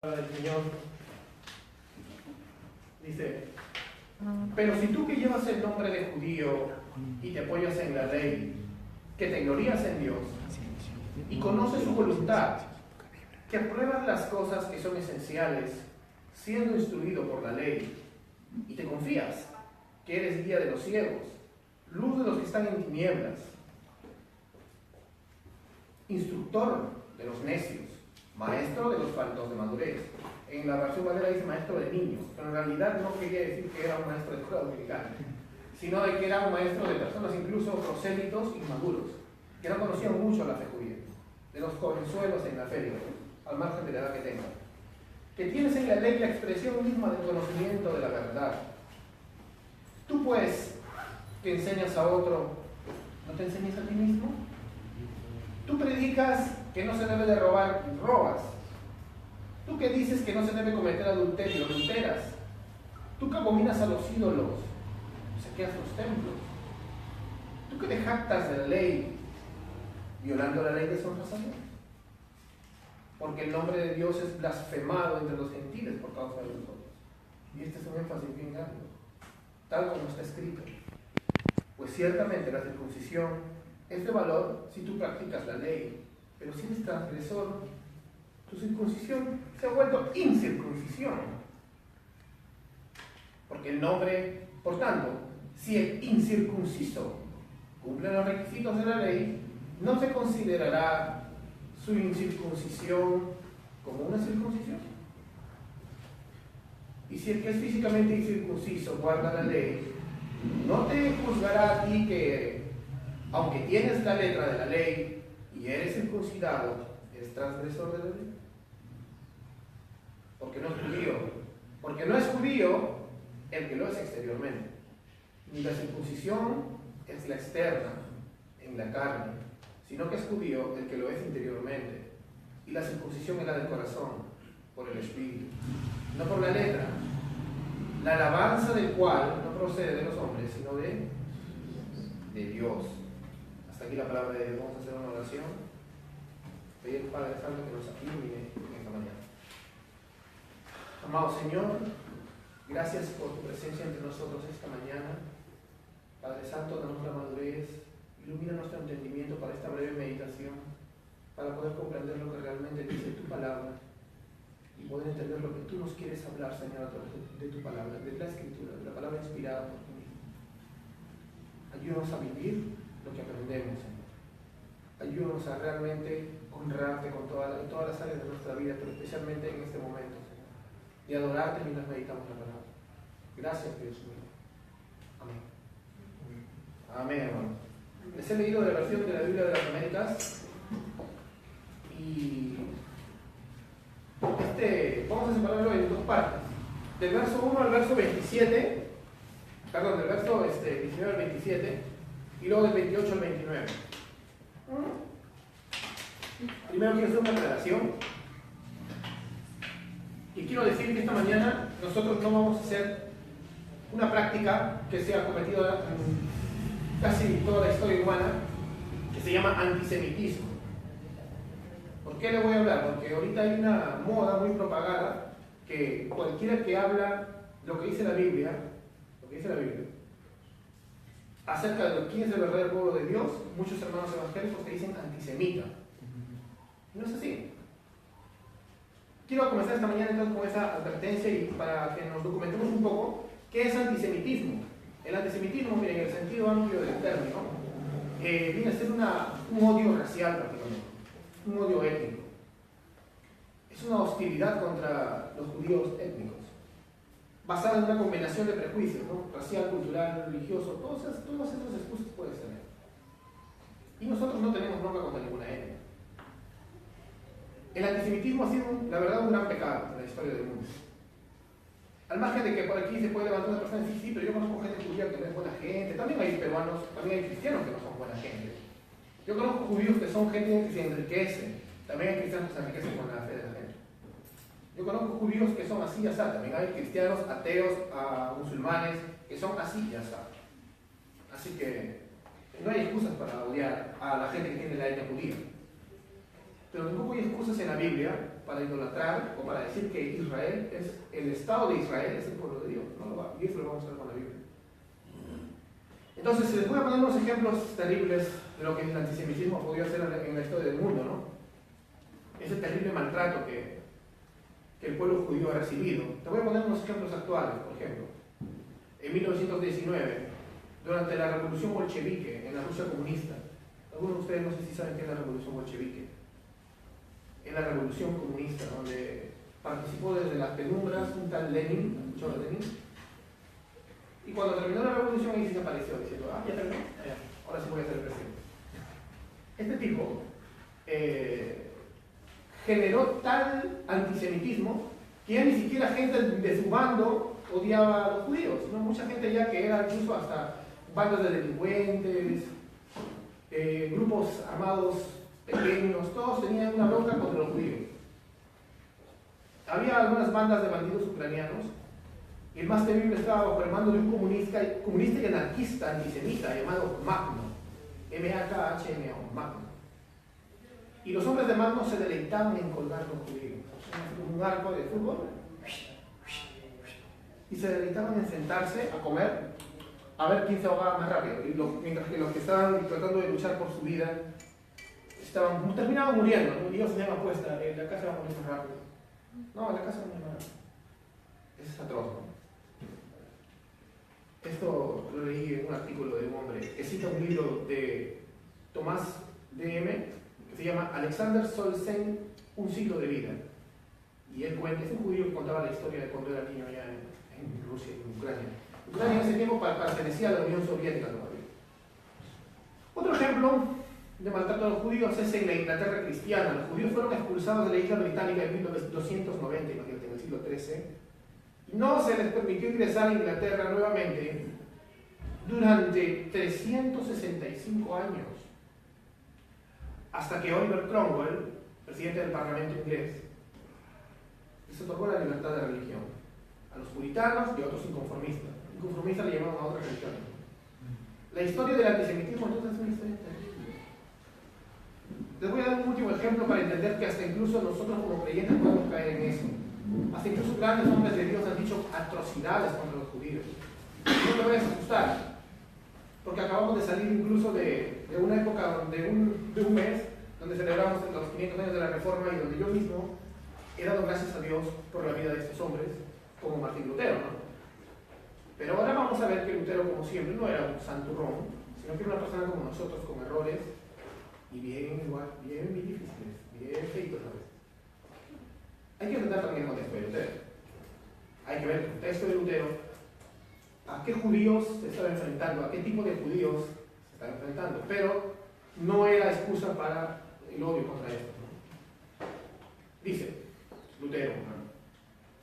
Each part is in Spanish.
Del Señor dice: pero si tú que llevas el nombre de judío y te apoyas en la ley, que te glorías en Dios y conoces su voluntad, que apruebas las cosas que son esenciales, siendo instruido por la ley, y te confías que eres guía de los ciegos, luz de los que están en tinieblas, instructor de los necios, maestro de los faltos de madurez. En la versión Valera dice maestro de niños, pero en realidad no quería decir que era un maestro de escuela dominical, sino de que era un maestro de personas incluso prosélitos inmaduros, que no conocían mucho la fe judía, de los jovenzuelos en la fe, al margen de la edad que tengan. Que tienes en la ley la expresión misma del conocimiento de la verdad. Tú pues, que enseñas a otro, ¿no te enseñas a ti mismo? Tú predicas que no se debe de robar y robas. Tú que dices que no se debe cometer adulterio, adulteras. Tú que abominas a los ídolos, saqueas los templos. Tú que te jactas de la ley, violando la ley deshonras a Dios. Porque el nombre de Dios es blasfemado entre los gentiles por causa de nosotros. Y este es un énfasis bien grande, tal como está escrito. Pues ciertamente la circuncisión es de valor si tú practicas la ley, pero si eres transgresor, tu circuncisión se ha vuelto incircuncisión. Porque el nombre, por tanto, si el incircunciso cumple los requisitos de la ley, no se considerará su incircuncisión como una circuncisión. Y si el que es físicamente incircunciso guarda la ley, no te juzgará a ti que, aunque tienes la letra de la ley y eres circuncidado, es transgresor de la ley. Porque no es judío. Porque no es judío el que lo es exteriormente. Ni la circuncisión es la externa, en la carne, sino que es judío el que lo es interiormente. Y la circuncisión es la del corazón, por el espíritu, no por la letra. La alabanza del cual no procede de los hombres, sino de Dios. Hasta aquí la palabra de Dios. Vamos a hacer una oración. Pedir al Padre Santo que nos ilumine en esta mañana. Amado Señor, gracias por tu presencia entre nosotros esta mañana. Padre Santo, danos la madurez, ilumina nuestro entendimiento para esta breve meditación, para poder comprender lo que realmente dice tu palabra y poder entender lo que tú nos quieres hablar, Señor, a través de tu palabra, de la Escritura, de la palabra inspirada por ti mismo. Ayúdanos a vivir lo que aprendemos, Señor. Ayúdanos a realmente honrarte con todas las áreas de nuestra vida, pero especialmente en este momento, Señor, y adorarte mientras meditamos la palabra. Gracias, Dios mío. Amén. Amén, hermano. Les he leído de la versión de la Biblia de las Américas y vamos a separarlo en dos partes. Del verso 1 al verso 27, perdón, del verso 19 al 27 y luego del 28 al 29. Primero quiero hacer una aclaración y quiero decir que esta mañana nosotros no vamos a hacer una práctica que se ha cometido en casi toda la historia humana, que se llama antisemitismo. ¿Por qué le voy a hablar? Porque ahorita hay una moda muy propagada que cualquiera que habla lo que dice la Biblia, acerca de quién es el verdadero pueblo de Dios, muchos hermanos evangélicos te dicen antisemita. No es así. Quiero comenzar esta mañana entonces con esa advertencia y para que nos documentemos un poco qué es antisemitismo. El antisemitismo, miren, en el sentido amplio del término, viene a ser un odio racial prácticamente, un odio étnico. Es una hostilidad contra los judíos étnicos, basada en una combinación de prejuicios, ¿no? Racial, cultural, religioso, todas esas excusas puedes tener. Y nosotros no tenemos bronca contra ninguna etnia. El antisemitismo ha sido, la verdad, un gran pecado en la historia del mundo. Al margen de que por aquí se puede levantar una persona y decir, sí, pero yo conozco gente judía que no es buena gente, también hay peruanos, también hay cristianos que no son buena gente. Yo conozco judíos que son gente que se enriquece, también hay cristianos que se enriquecen con la fe de la gente. Yo conozco judíos que son así y así, también hay cristianos, ateos, musulmanes, que son así y así. Así que no hay excusas para odiar a la gente que tiene la etnia judía. Pero tampoco hay excusas en la Biblia para idolatrar o para decir que Israel es el Estado de Israel, es el pueblo de Dios. No lo va, y eso lo vamos a ver con la Biblia. Entonces, les voy a poner unos ejemplos terribles de lo que el antisemitismo ha podido hacer en la historia del mundo, ¿no? Ese terrible maltrato que el pueblo judío ha recibido. Te voy a poner unos ejemplos actuales, por ejemplo. En 1919, durante la revolución bolchevique en la Rusia comunista, algunos de ustedes no sé si saben qué es la revolución bolchevique. Es la revolución comunista, donde participó desde las penumbras un tal Lenin, ¿han escuchado de Lenin? Y cuando terminó la revolución, ahí se desapareció, diciendo, ya terminó, ahora sí voy a ser presidente. Este tipo generó tal antisemitismo que ya ni siquiera gente de su bando odiaba a los judíos, sino mucha gente ya que era incluso hasta bandas de delincuentes, grupos armados pequeños, todos tenían una bronca contra los judíos. Había algunas bandas de bandidos ucranianos, y el más temible estaba bajo el mando de un comunista y anarquista antisemita llamado Magno, M-A-K-H-N-O, Magno. Y los hombres de Magno se deleitaban en colgar a los judíos, con un arco de fútbol, y se deleitaban en sentarse a comer, a ver quién se ahogaba más rápido, mientras que los que estaban tratando de luchar por su vida terminaban muriendo, ¿no? Y ellos tenían apuesta, la casa va a morir más rápido. No, la casa no muere más rápido. Es atroz, ¿no? Esto lo leí en un artículo de un hombre que cita un libro de Tomás D.M. que se llama Alexander Solzhenitsyn, Un siglo de vida. Y él cuenta, es un judío que contaba la historia de cuando era niño allá en Rusia y en Ucrania. Ucrania en ese tiempo pertenecía a la Unión Soviética todavía. Otro ejemplo de maltrato a los judíos es en la Inglaterra cristiana. Los judíos fueron expulsados de la isla británica en 1290, imagínate, en el siglo XIII. No se les permitió ingresar a Inglaterra nuevamente durante 365 años, hasta que Oliver Cromwell, presidente del Parlamento inglés, les otorgó la libertad de religión a los puritanos y a otros inconformistas. Inconformistas le llamaban a otras religiones. La historia del antisemitismo entonces es una historia terrible. Les voy a dar un último ejemplo para entender que hasta incluso nosotros como creyentes podemos caer en eso. Hasta incluso grandes hombres de Dios han dicho atrocidades contra los judíos. No te vayas a asustar, porque acabamos de salir incluso de una época, de un mes, donde celebramos los 500 años de la Reforma y donde yo mismo he dado gracias a Dios por la vida de estos hombres, como Martín Lutero, ¿no? Pero ahora vamos a ver que Lutero, como siempre, no era un santurrón, sino que era una persona como nosotros, con errores, y bien difíciles, bien feitos a veces. Hay que entender también el contexto de Lutero. Hay que ver el contexto de Lutero, a qué judíos se estaba enfrentando, a qué tipo de judíos se estaba enfrentando, pero no era excusa para el odio contra esto, ¿no? Dice Lutero,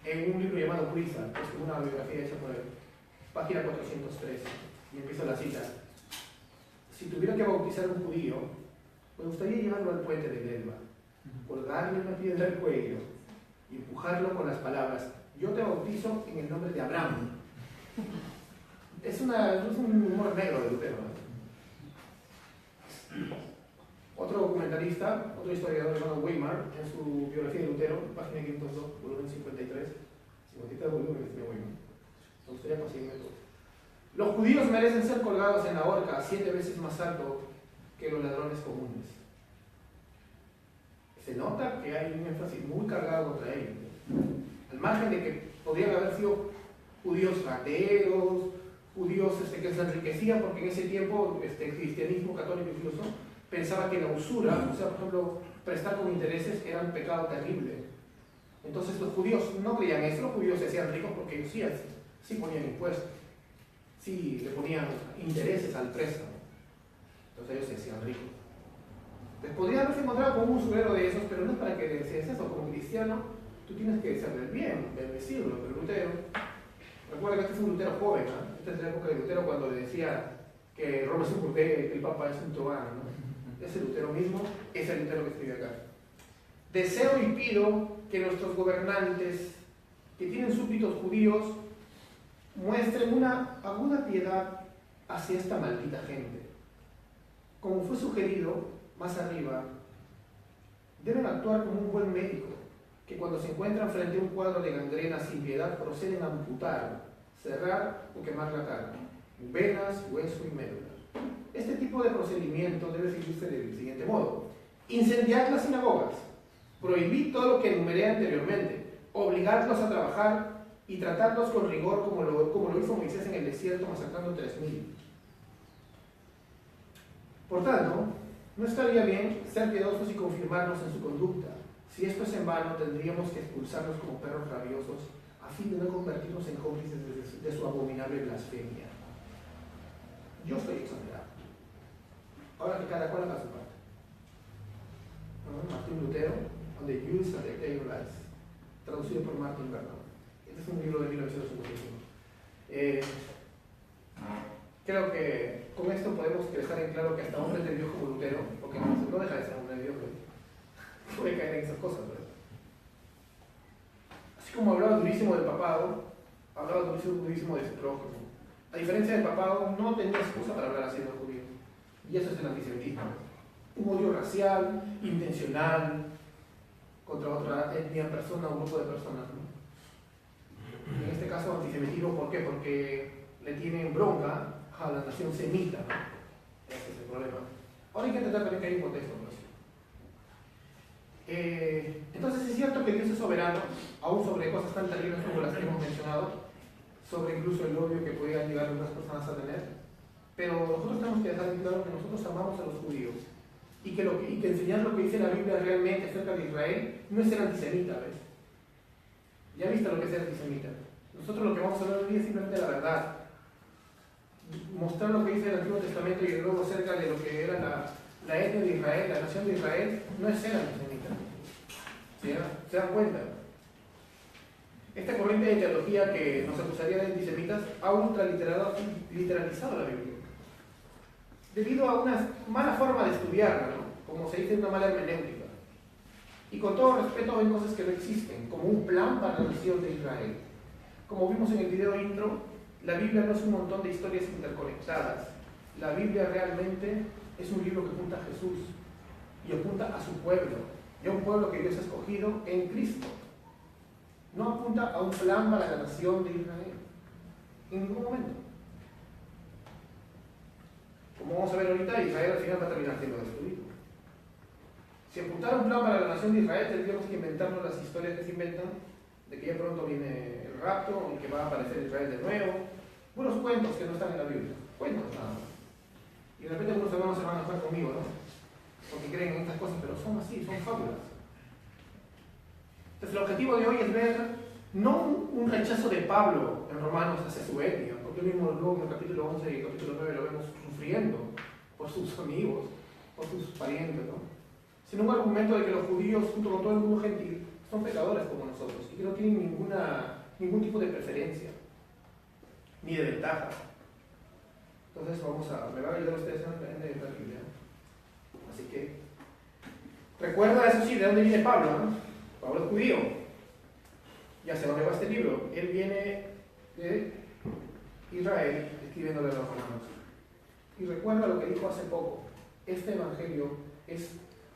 en un libro llamado Brisa, que es una biografía hecha por él, página 413, y empieza la cita: si tuviera que bautizar a un judío, me gustaría llevarlo al puente de Elba, colgarle una piedra al cuello y empujarlo con las palabras: yo te bautizo en el nombre de Abraham. Es un humor negro de Lutero, ¿no? Otro documentalista, otro historiador llamado Weimar, en su biografía de Lutero, página 502, volumen 53 volúmenes tiene Weimar. Me gustaría conseguirme todo. Los judíos merecen ser colgados en la horca 7 veces más alto que los ladrones comunes. Se nota que hay un énfasis muy cargado contra ellos, al margen de que podrían haber sido judíos rateros, judíos que se enriquecían, porque en ese tiempo el cristianismo católico incluso pensaba que la usura, o sea, por ejemplo, prestar con intereses era un pecado terrible. Entonces los judíos no creían eso, los judíos se hacían ricos porque ellos sí ponían impuestos, sí le ponían intereses al préstamo, entonces ellos se hacían ricos. Les podrían haberse encontrado con un usurero de esos, pero no es para que desees eso. Como cristiano, tú tienes que ser del bien, bendecirlo. Pero Lutero, recuerda que este fue un Lutero joven, ¿no? Esta es la época de Lutero cuando le decía que Roma es un burgués, que el Papa es un tobán, ¿no? Ese Lutero mismo es el Lutero que escribe acá. Deseo y pido que nuestros gobernantes, que tienen súbditos judíos, muestren una aguda piedad hacia esta maldita gente. Como fue sugerido más arriba, deben actuar como un buen médico que cuando se encuentran frente a un cuadro de gangrena sin piedad proceden a amputar, cerrar o quemar la carne, venas, hueso y médula. Este tipo de procedimiento debe seguirse del siguiente modo: incendiar las sinagogas, prohibir todo lo que enumeré anteriormente, obligarlos a trabajar y tratarlos con rigor como lo hizo Moisés en el desierto, masacrando 3,000. Por tanto, no estaría bien ser piadosos y confirmarnos en su conducta. Si esto es en vano, tendríamos que expulsarlos como perros rabiosos a fin de no convertirnos en cómplices de su abominable blasfemia. Yo estoy exonerado. Ahora que cada cual haga su parte. Martín Lutero, On the Use of the Day of Life, traducido por Martin Vernon. Este es un libro de 1955. Creo que con esto podemos dejar en claro que hasta hombres de Dios como Lutero, porque no deja de ser hombre de Dios, puede caer en esas cosas, ¿verdad? Así como hablaba durísimo del papado, hablaba durísimo de su prójimo. A diferencia del papado, no tenía excusa para hablar así de los judíos. Y eso es el antisemitismo. Un odio racial, intencional, contra otra etnia, persona o grupo de personas, ¿no? En este caso, antisemitismo, ¿por qué? Porque le tienen bronca a la nación semita, ¿no? Ese es el problema. Ahora hay que entender también que hay un contexto, ¿no? Entonces es cierto que Dios es soberano, aún sobre cosas tan terribles como las que hemos mencionado, sobre incluso el odio que podían llegar a otras personas a tener, pero nosotros tenemos que dejar en claro que nosotros amamos a los judíos y que enseñar lo que dice la Biblia realmente acerca de Israel no es ser antisemita, ¿ves? Ya viste lo que es ser antisemita. Nosotros lo que vamos a hablar hoy es simplemente la verdad, mostrar lo que dice el Antiguo Testamento y luego acerca de lo que era la etnia de Israel, la nación de Israel, no es ser antisemita. ¿Se dan cuenta? Esta corriente de teología que nos acusaría de antisemitas ha ultraliteralizado la Biblia, debido a una mala forma de estudiarla, ¿no? Como se dice, una mala hermenéutica. Y con todo respeto, ven cosas que no existen, como un plan para la nación de Israel. Como vimos en el video intro, la Biblia no es un montón de historias interconectadas. La Biblia realmente es un libro que apunta a Jesús y apunta a su pueblo, y a un pueblo que Dios ha escogido en Cristo. No apunta a un plan para la nación de Israel, en ningún momento. Como vamos a ver ahorita, Israel al final va a terminar siendo destruido. Si apuntara un plan para la nación de Israel, tendríamos que inventarnos las historias que se inventan, de que ya pronto viene el rapto, y que va a aparecer Israel de nuevo. Buenos cuentos que no están en la Biblia. Cuentos nada más. Y de repente algunos hermanos se van a estar conmigo, ¿no? Porque creen en estas cosas, pero son así, son fábulas. Entonces el objetivo de hoy es ver no un rechazo de Pablo en Romanos hacia su etnia, porque él mismo luego en el capítulo 11 y el capítulo 9 lo vemos sufriendo por sus amigos, por sus parientes, ¿no? Sino un argumento de que los judíos, junto con todo el mundo gentil, son pecadores como nosotros y que no tienen ningún tipo de preferencia ni de ventaja. Entonces me van a ayudar ustedes a entender la Biblia. Así que recuerda, eso sí, de dónde viene Pablo, ¿no? Pablo es judío. Y hacia dónde va este libro. Él viene de Israel escribiéndole a los romanos. Y recuerda lo que dijo hace poco: este evangelio es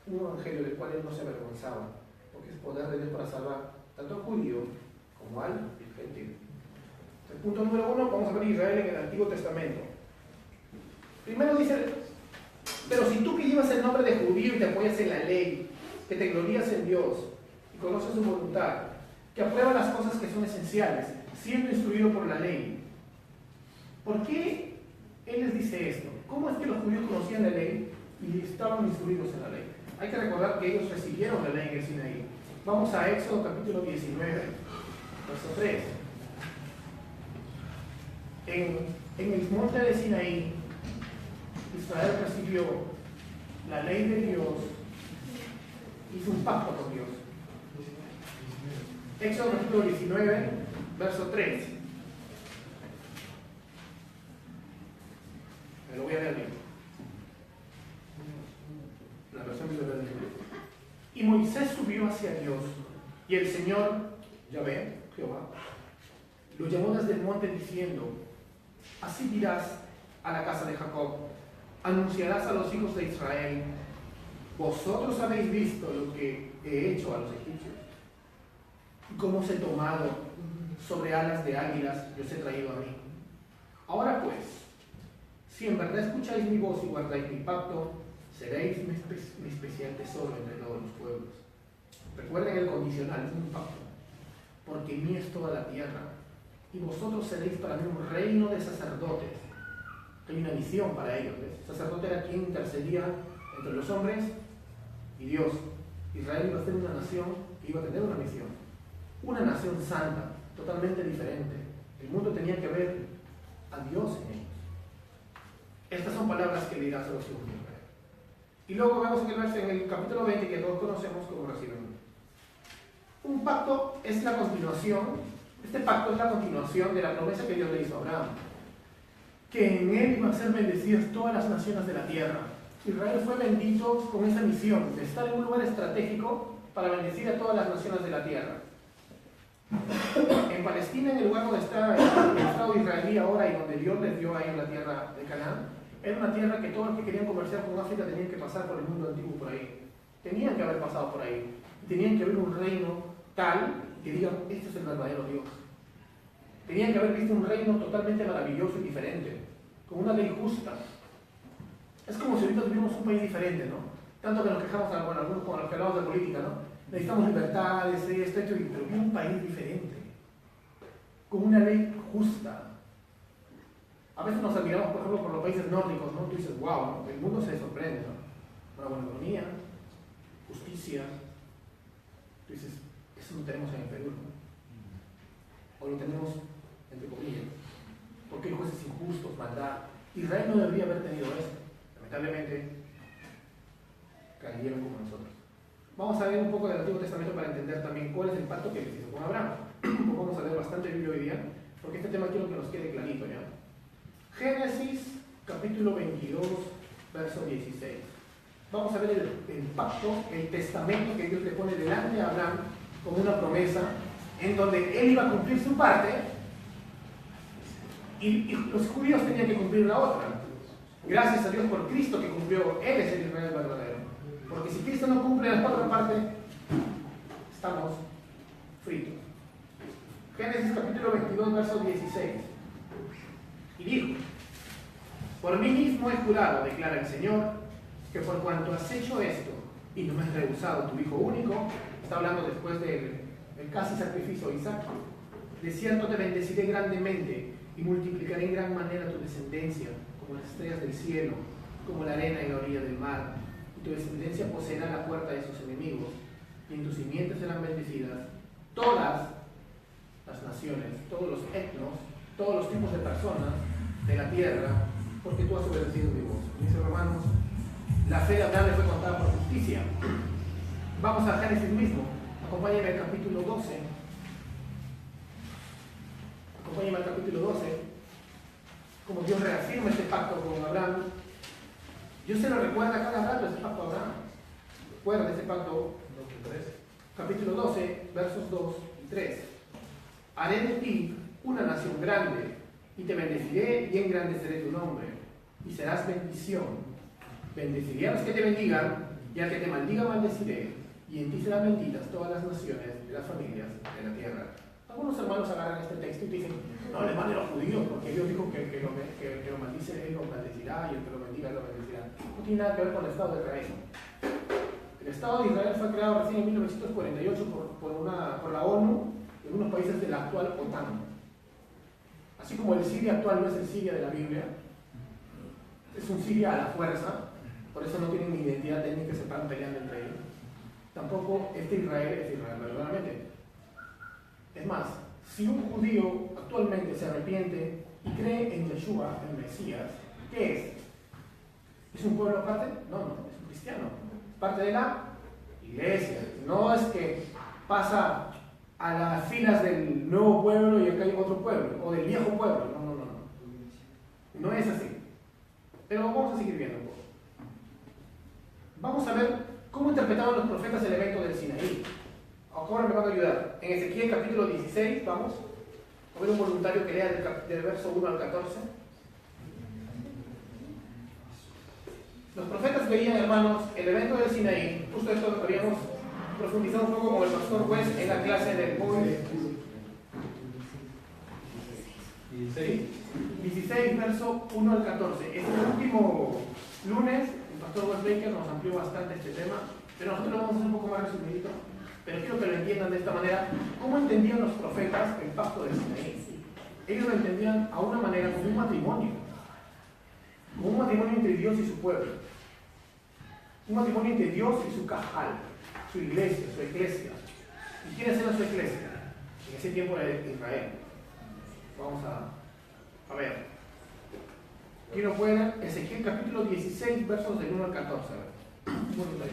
un evangelio del cual él no se avergonzaba, porque es poder de Dios para salvar tanto al judío como al gentil. El punto número 1, vamos a ver Israel en el Antiguo Testamento. Primero dice: pero si tú que llevas el nombre de judío y te apoyas en la ley, que te glorías en Dios y conoces su voluntad, que aprueba las cosas que son esenciales, siendo instruido por la ley, ¿por qué él les dice esto? ¿Cómo es que los judíos conocían la ley y estaban instruidos en la ley? Hay que recordar que ellos recibieron la ley en el Sinaí. Vamos a Éxodo capítulo 19, verso 3. En el monte de Sinaí, Israel recibió la ley de Dios, hizo un pacto con Dios. Éxodo capítulo 19, verso 3. Me lo voy a leer bien. La versión que se ve. Y Moisés subió hacia Dios, y el Señor, Yahvé, Jehová, lo llamó desde el monte diciendo: así dirás a la casa de Jacob, anunciarás a los hijos de Israel: vosotros habéis visto lo que he hecho a los egipcios, y como os he tomado sobre alas de águilas y os he traído a mí. Ahora pues, si en verdad escucháis mi voz y guardáis mi pacto, seréis mi especial tesoro entre todos los pueblos. Recuerden el condicional, es un pacto. Porque mía es toda la tierra, y vosotros seréis para mí un reino de sacerdotes. Hay una misión para ellos, ¿ves? El sacerdote era quien intercedía entre los hombres y Dios. Israel iba a ser una nación que iba a tener una misión. Una nación santa, totalmente diferente. El mundo tenía que ver a Dios en ellos. Estas son palabras que le dirás a los hijos de Israel. Y luego vemos en el capítulo 20, que todos conocemos como reciben. Un pacto es la continuación, este pacto es la continuación de la promesa que Dios le hizo a Abraham, que en él iban a ser bendecidas todas las naciones de la tierra. Israel fue bendito con esa misión de estar en un lugar estratégico para bendecir a todas las naciones de la tierra. En Palestina, en el lugar donde está el Estado israelí ahora y donde Dios les dio a ellos la tierra de Canaán, era una tierra que todos los que querían comerciar con África tenían que pasar por el mundo antiguo por ahí. Tenían que haber pasado por ahí. Tenían que haber un reino tal que digan, este es el verdadero Dios. Tenían que haber visto un reino totalmente maravilloso y diferente, con una ley justa. Es como si ahorita tuviéramos un país diferente, ¿no? Tanto que nos quejamos, bueno, algunos con los que hablamos de política, ¿no? Necesitamos libertades, pero un país diferente, con una ley justa. A veces nos admiramos, por ejemplo, por los países nórdicos, ¿no? Tú dices, wow, ¿no? El mundo se sorprende, ¿no? Una buena economía, justicia. Tú dices, eso lo tenemos en el Perú, ¿no? O lo tenemos, entre comillas, porque hay jueces injustos, maldad. Israel no debería haber tenido eso. Lamentablemente, cayeron como nosotros. Vamos a ver un poco del Antiguo Testamento para entender también cuál es el pacto que les hizo con Abraham. Vamos a leer bastante Biblia hoy día, porque este tema quiero que nos quede clarito, ¿ya? Génesis, capítulo 22, verso 16. Vamos a ver el pacto, el testamento que Dios le pone delante a Abraham como una promesa, en donde él iba a cumplir su parte y los judíos tenían que cumplir la otra. Gracias a Dios por Cristo que cumplió, Él es el Israel verdadero. Porque si Cristo no cumple la otra parte, estamos fritos. Génesis capítulo 22, verso 16. Y dijo, por mí mismo he jurado, declara el Señor, que por cuanto has hecho esto y no me has rehusado tu hijo único, está hablando después del casi sacrificio de Isaac, de cierto te bendeciré grandemente y multiplicaré en gran manera tu descendencia, como las estrellas del cielo, como la arena en la orilla del mar, y tu descendencia poseerá la puerta de sus enemigos, y en tus simientes serán bendecidas todas las naciones, todos los etnos, todos los tipos de personas de la tierra, porque tú has obedecido mi voz. Mis hermanos, la fe de Abraham le fue contada por justicia. Vamos a Génesis mismo. Acompáñenme al capítulo 12. Acompáñenme al capítulo 12. Como Dios reafirma este pacto con Abraham. Dios se lo recuerda cada rato, ese pacto a Abraham. Recuerda ese pacto. Capítulo 12, versos 2 y 3. Haré de ti una nación grande, y te bendeciré y engrandeceré tu nombre, y serás bendición. Bendeciré a los que te bendigan, y al que te maldiga maldeciré, y en ti serán benditas todas las naciones de las familias de la tierra. Algunos hermanos agarran este texto y dicen, no, le mande a los judíos, porque Dios dijo que lo maldice, Él lo maldecirá, y el que lo bendiga, Él lo bendecirá. No tiene nada que ver con el Estado de Israel. El Estado de Israel fue creado recién en 1948 por la ONU en unos países de la actual OTAN. Así como el Siria actual no es el Siria de la Biblia, es un Siria a la fuerza, por eso no tienen ni identidad técnica, se están peleando entre ellos. Tampoco este Israel es Israel verdaderamente. Es más, si un judío actualmente se arrepiente y cree en Yeshua, el Mesías, ¿qué es? ¿Es un pueblo aparte? No, es un cristiano. Parte de la iglesia. No es que pasa a las filas del nuevo pueblo y acá hay otro pueblo, o del viejo pueblo. No es así. Pero vamos a seguir viendo un poco. Vamos a ver cómo interpretaban los profetas el evento del Sinaí. Ahora me van a ayudar. En Ezequiel capítulo 16, vamos. A ver un voluntario que lea del verso 1 al 14. Los profetas veían, hermanos, el evento del Sinaí, justo esto lo que habíamos profundizar un poco con el pastor Juez en la clase del hoy. 16, verso 1 al 14. Este último lunes, el pastor Wes Baker nos amplió bastante este tema, pero nosotros lo vamos a hacer un poco más resumidito. Pero quiero que lo entiendan de esta manera. ¿Cómo entendían los profetas el pacto de Sinaí? Ellos lo entendían a una manera como un matrimonio entre Dios y su pueblo, un matrimonio entre Dios y su cajal, su iglesia, su eclesia. ¿Y quiénes eran su eclesia? En ese tiempo era Israel. Vamos a ver. ¿Quién lo puede ver? Ezequiel capítulo 16, versos del 1 al 14. A ver. Un momento ahí.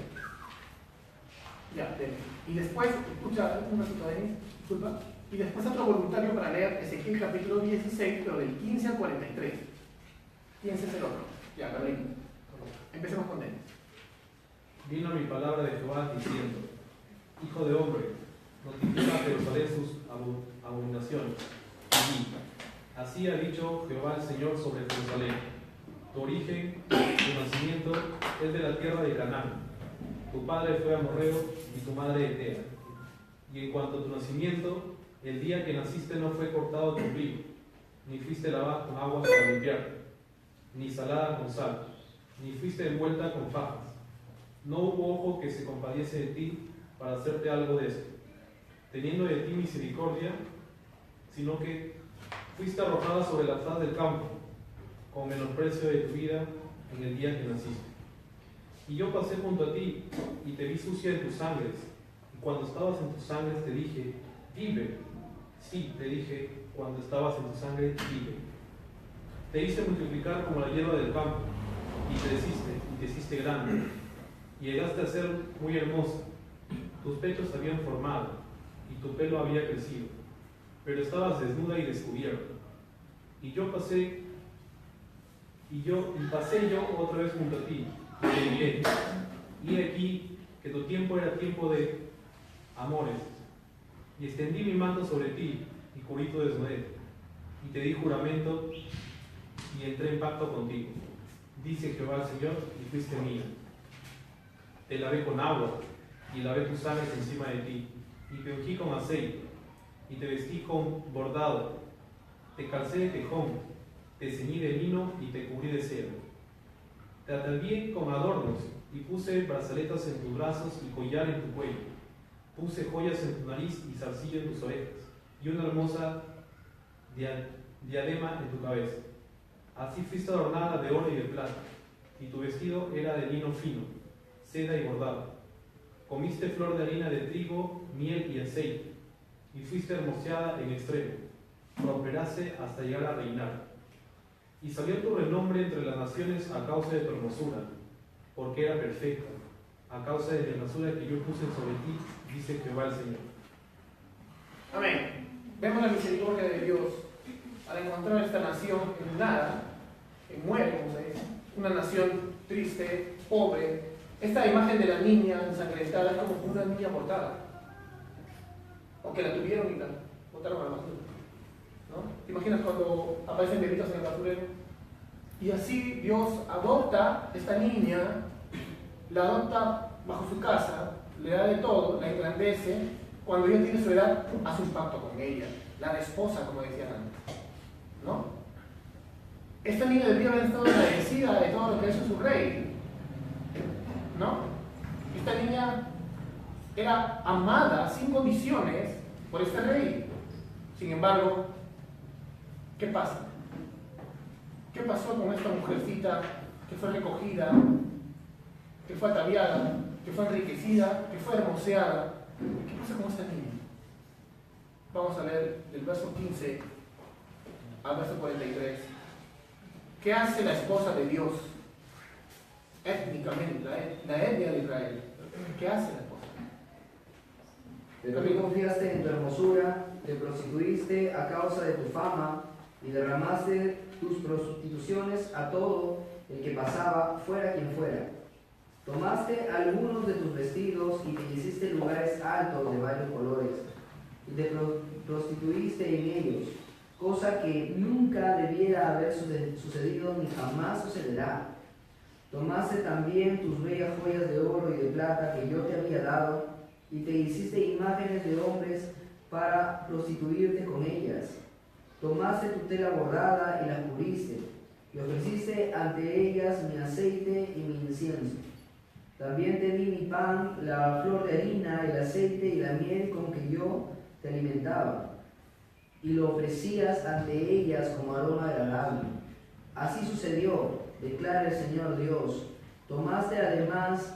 Ya, denle. Y después, escucha un ratito ahí, disculpa. Y después otro voluntario para leer Ezequiel capítulo 16, pero del 15 al 43. ¿Quién es el otro? Ya, Gabriel. Empecemos con él. Vino mi palabra de Jehová diciendo: Hijo de hombre, notifica a Jerusalén sus abominaciones. Y así ha dicho Jehová el Señor sobre Jerusalén: tu origen, tu nacimiento es de la tierra de Canaán. Tu padre fue amorreo y tu madre etea. Y en cuanto a tu nacimiento, el día que naciste no fue cortado tu ombligo, ni fuiste lavada con agua para limpiarte, ni salada con sal, ni fuiste envuelta con fajas. No hubo ojo que se compadeciese de ti para hacerte algo de esto, teniendo de ti misericordia, sino que fuiste arrojada sobre la faz del campo, con menosprecio de tu vida en el día que naciste. Y yo pasé junto a ti, y te vi sucia en tus sangres, y cuando estabas en tus sangres te dije: vive. Sí, te dije, cuando estabas en tu sangre, vive. Te hice multiplicar como la hierba del campo, y creciste, y te hiciste grande, y llegaste a ser muy hermosa. Tus pechos se habían formado, y tu pelo había crecido, pero estabas desnuda y descubierta. Y pasé yo otra vez junto a ti, y te miré, y aquí que tu tiempo era tiempo de amores, y extendí mi manto sobre ti, y cubrí tu desnudez, y te di juramento, y entré en pacto contigo, dice Jehová el Señor, y fuiste mía. Te lavé con agua, y lavé tus sangres encima de ti, y te ungí con aceite, y te vestí con bordado, te calcé de tejón, te ceñí de lino, y te cubrí de seda. Te atavié con adornos, y puse brazaletas en tus brazos y collar en tu cuello. Puse joyas en tu nariz y zarcillo en tus orejas, y una hermosa diadema en tu cabeza. Así fuiste adornada de oro y de plata, y tu vestido era de lino fino, seda y bordado. Comiste flor de harina de trigo, miel y aceite, y fuiste hermoseada en extremo, prosperaste hasta llegar a reinar. Y salió tu renombre entre las naciones a causa de tu hermosura, porque era perfecta, a causa de la hermosura que yo puse sobre ti, dice Jehová el Señor. Amén. Vemos la misericordia de Dios al encontrar esta nación en nada, en muere, como se dice, una nación triste, pobre. Esta imagen de la niña ensangrentada es como una niña botada, o que la tuvieron y la botaron a la basura, ¿no? ¿Te imaginas cuando aparecen bebitos en el basurero? Y así Dios adopta esta niña, la adopta bajo su casa, le da de todo, la engrandece. Cuando ella tiene su edad, hace un pacto con ella, la desposa, como decían antes, ¿no? Esta niña debería haber estado agradecida de todo lo que hizo su rey, ¿no? Esta niña era amada sin condiciones por este rey. Sin embargo, ¿qué pasa? ¿Qué pasó con esta mujercita que fue recogida, que fue ataviada, que fue enriquecida, que fue hermoseada? ¿Qué pasa con esta niña? Vamos a leer del verso 15 al verso 43. ¿Qué hace la esposa de Dios? Étnicamente, la etnia de Israel. ¿Qué hace la esposa? Pero tú confiaste en tu hermosura, te prostituiste a causa de tu fama y derramaste tus prostituciones a todo el que pasaba, fuera quien fuera. Tomaste algunos de tus vestidos y te hiciste lugares altos de varios colores y te prostituiste en ellos, cosa que nunca debiera haber sucedido ni jamás sucederá. Tomaste también tus bellas joyas de oro y de plata que yo te había dado y te hiciste imágenes de hombres para prostituirte con ellas. Tomaste tu tela bordada y la cubriste, y ofreciste ante ellas mi aceite y mi incienso. También te di mi pan, la flor de harina, el aceite y la miel con que yo te alimentaba, y lo ofrecías ante ellas como aroma agradable. Así sucedió, declara el Señor Dios. Tomaste además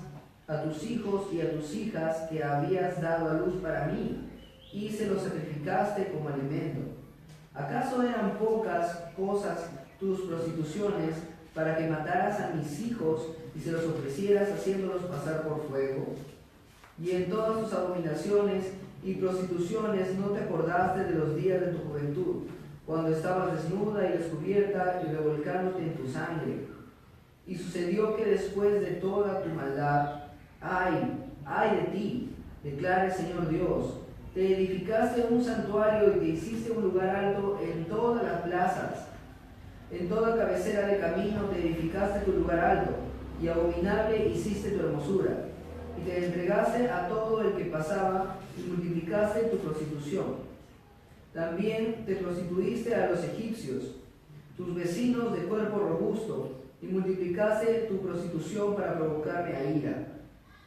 a tus hijos y a tus hijas que habías dado a luz para mí, y se los sacrificaste como alimento. ¿Acaso eran pocas cosas tus prostituciones para que mataras a mis hijos y se los ofrecieras haciéndolos pasar por fuego? Y en todas tus abominaciones y prostituciones no te acordaste de los días de tu juventud, cuando estabas desnuda y descubierta y revolcándote en tu sangre. Y sucedió que después de toda tu maldad, ay de ti, declara el Señor Dios, te edificaste un santuario y te hiciste un lugar alto en todas las plazas. En toda cabecera de camino te edificaste tu lugar alto, y abominable hiciste tu hermosura. Y te entregaste a todo el que pasaba, y multiplicaste tu prostitución. También te prostituiste a los egipcios, tus vecinos de cuerpo robusto, y multiplicaste tu prostitución para provocarme a ira.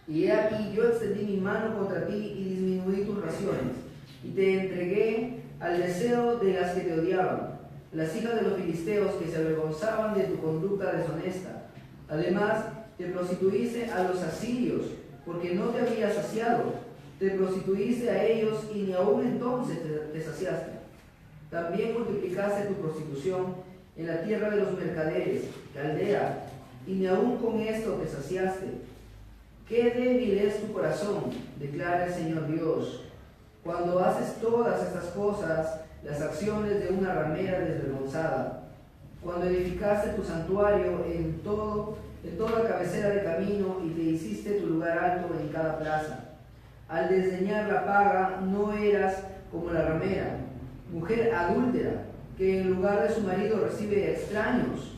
Y he aquí, yo extendí mi mano contra ti y disminuí tus raciones, y te entregué al deseo de las que te odiaban, las hijas de los filisteos que se avergonzaban de tu conducta deshonesta. Además, te prostituiste a los asirios, porque no te habías saciado. Te prostituiste a ellos y ni aún entonces te saciaste. También multiplicaste tu prostitución en la tierra de los mercaderes, Caldea, y ni aún con esto te saciaste. Qué débil es tu corazón, declara el Señor Dios, cuando haces todas estas cosas, las acciones de una ramera desvergonzada. Cuando edificaste tu santuario en toda cabecera de camino y te hiciste tu lugar alto en cada plaza. Al desdeñar la paga no eras como la ramera, mujer adúltera, que en lugar de su marido recibe extraños.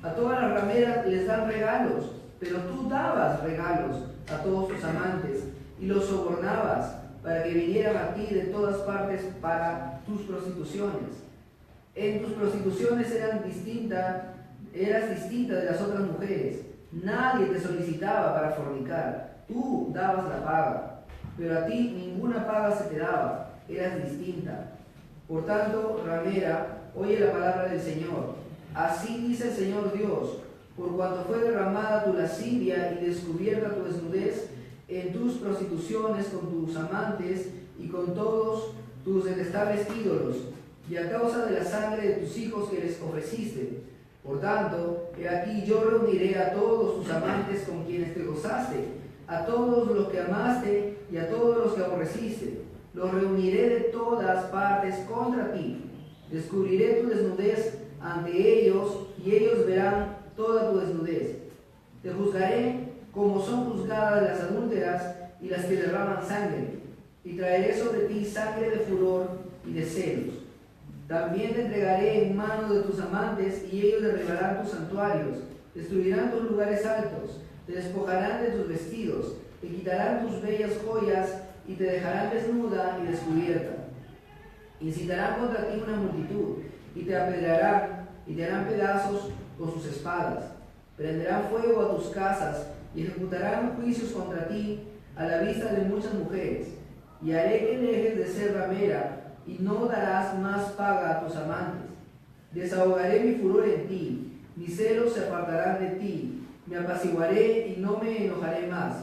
A todas las rameras les dan regalos, pero tú dabas regalos a todos tus amantes y los sobornabas para que vinieran a ti de todas partes para tus prostituciones. En tus prostituciones eras distinta de las otras mujeres. Nadie te solicitaba para fornicar. Tú dabas la paga, pero a ti ninguna paga se te daba. Eras distinta. Por tanto, ramera, oye la palabra del Señor. Así dice el Señor Dios: por cuanto fue derramada tu lascivia y descubierta tu desnudez en tus prostituciones con tus amantes y con todos tus detestables ídolos, y a causa de la sangre de tus hijos que les ofreciste. Por tanto, he aquí yo reuniré a todos tus amantes con quienes te gozaste, a todos los que amaste y a todos los que aborreciste. Los reuniré de todas partes contra ti. Descubriré tu desnudez ante ellos y ellos verán toda tu desnudez. Te juzgaré como son juzgadas las adúlteras y las que derraman sangre, y traeré sobre ti sangre de furor y de celos. También te entregaré en manos de tus amantes, y ellos derribarán tus santuarios, destruirán tus lugares altos, te despojarán de tus vestidos, te quitarán tus bellas joyas y te dejarán desnuda y descubierta. Incitarán contra ti una multitud, y te apedrearán y te harán pedazos con sus espadas. Prenderán fuego a tus casas y ejecutarán juicios contra ti a la vista de muchas mujeres. Y haré que dejes de ser ramera y no darás más paga a tus amantes. Desahogaré mi furor en ti, mis celos se apartarán de ti, me apaciguaré y no me enojaré más.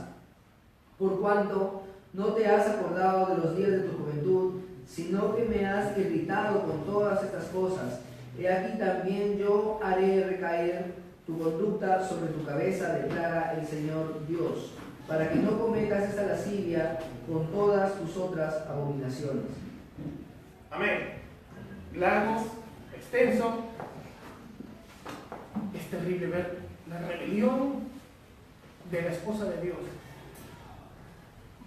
Por cuanto no te has acordado de los días de tu juventud, sino que me has irritado con todas estas cosas. He aquí también yo haré recaer tu conducta sobre tu cabeza, declara el Señor Dios, para que no cometas esta lascivia con todas tus otras abominaciones. Amén. Largo, extenso. Es terrible ver la rebelión de la esposa de Dios.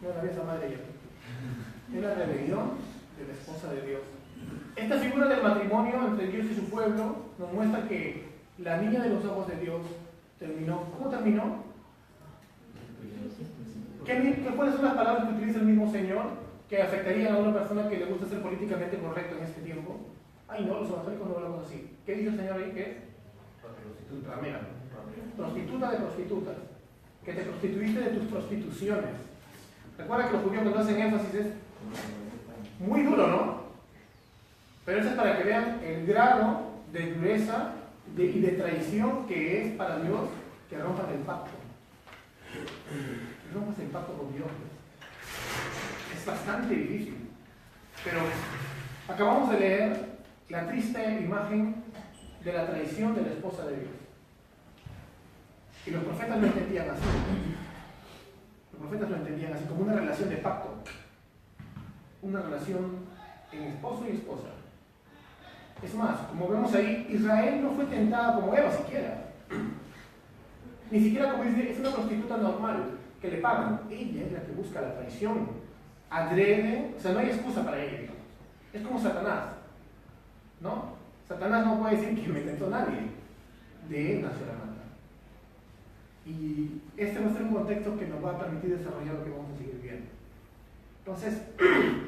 No la ves a madre ya. Es la rebelión de la esposa de Dios. Esta figura del matrimonio entre Dios y su pueblo nos muestra que la niña de los ojos de Dios terminó. ¿Cómo terminó? ¿Cuáles son las palabras que utiliza el mismo Señor que afectarían a una persona que le gusta ser políticamente correcto en este tiempo? Ay, no, los evangélicos no hablamos así. ¿Qué dice el Señor ahí? ¿Qué es? Ramera. Prostituta de prostitutas. Que te prostituiste de tus prostituciones. Recuerda que los judíos cuando hacen énfasis es muy duro, ¿no? Pero eso es para que vean el grado de dureza y de traición que es para Dios que rompan el pacto. Que rompas el pacto con Dios. Es bastante difícil. Pero acabamos de leer la triste imagen de la traición de la esposa de Dios. Y los profetas lo entendían así. Los profetas lo entendían así, como una relación de pacto. Una relación en esposo y esposa. Es más, como vemos ahí, Israel no fue tentada como Eva siquiera. Ni siquiera como dice, es una prostituta normal, que le pagan. Ella es la que busca la traición. Adrede, o sea, no hay excusa para ella, digamos. Es como Satanás, ¿no? Satanás no puede decir que me tentó nadie. De él nació la maldad. Y este va a ser un contexto que nos va a permitir desarrollar lo que vamos a seguir viendo. Entonces,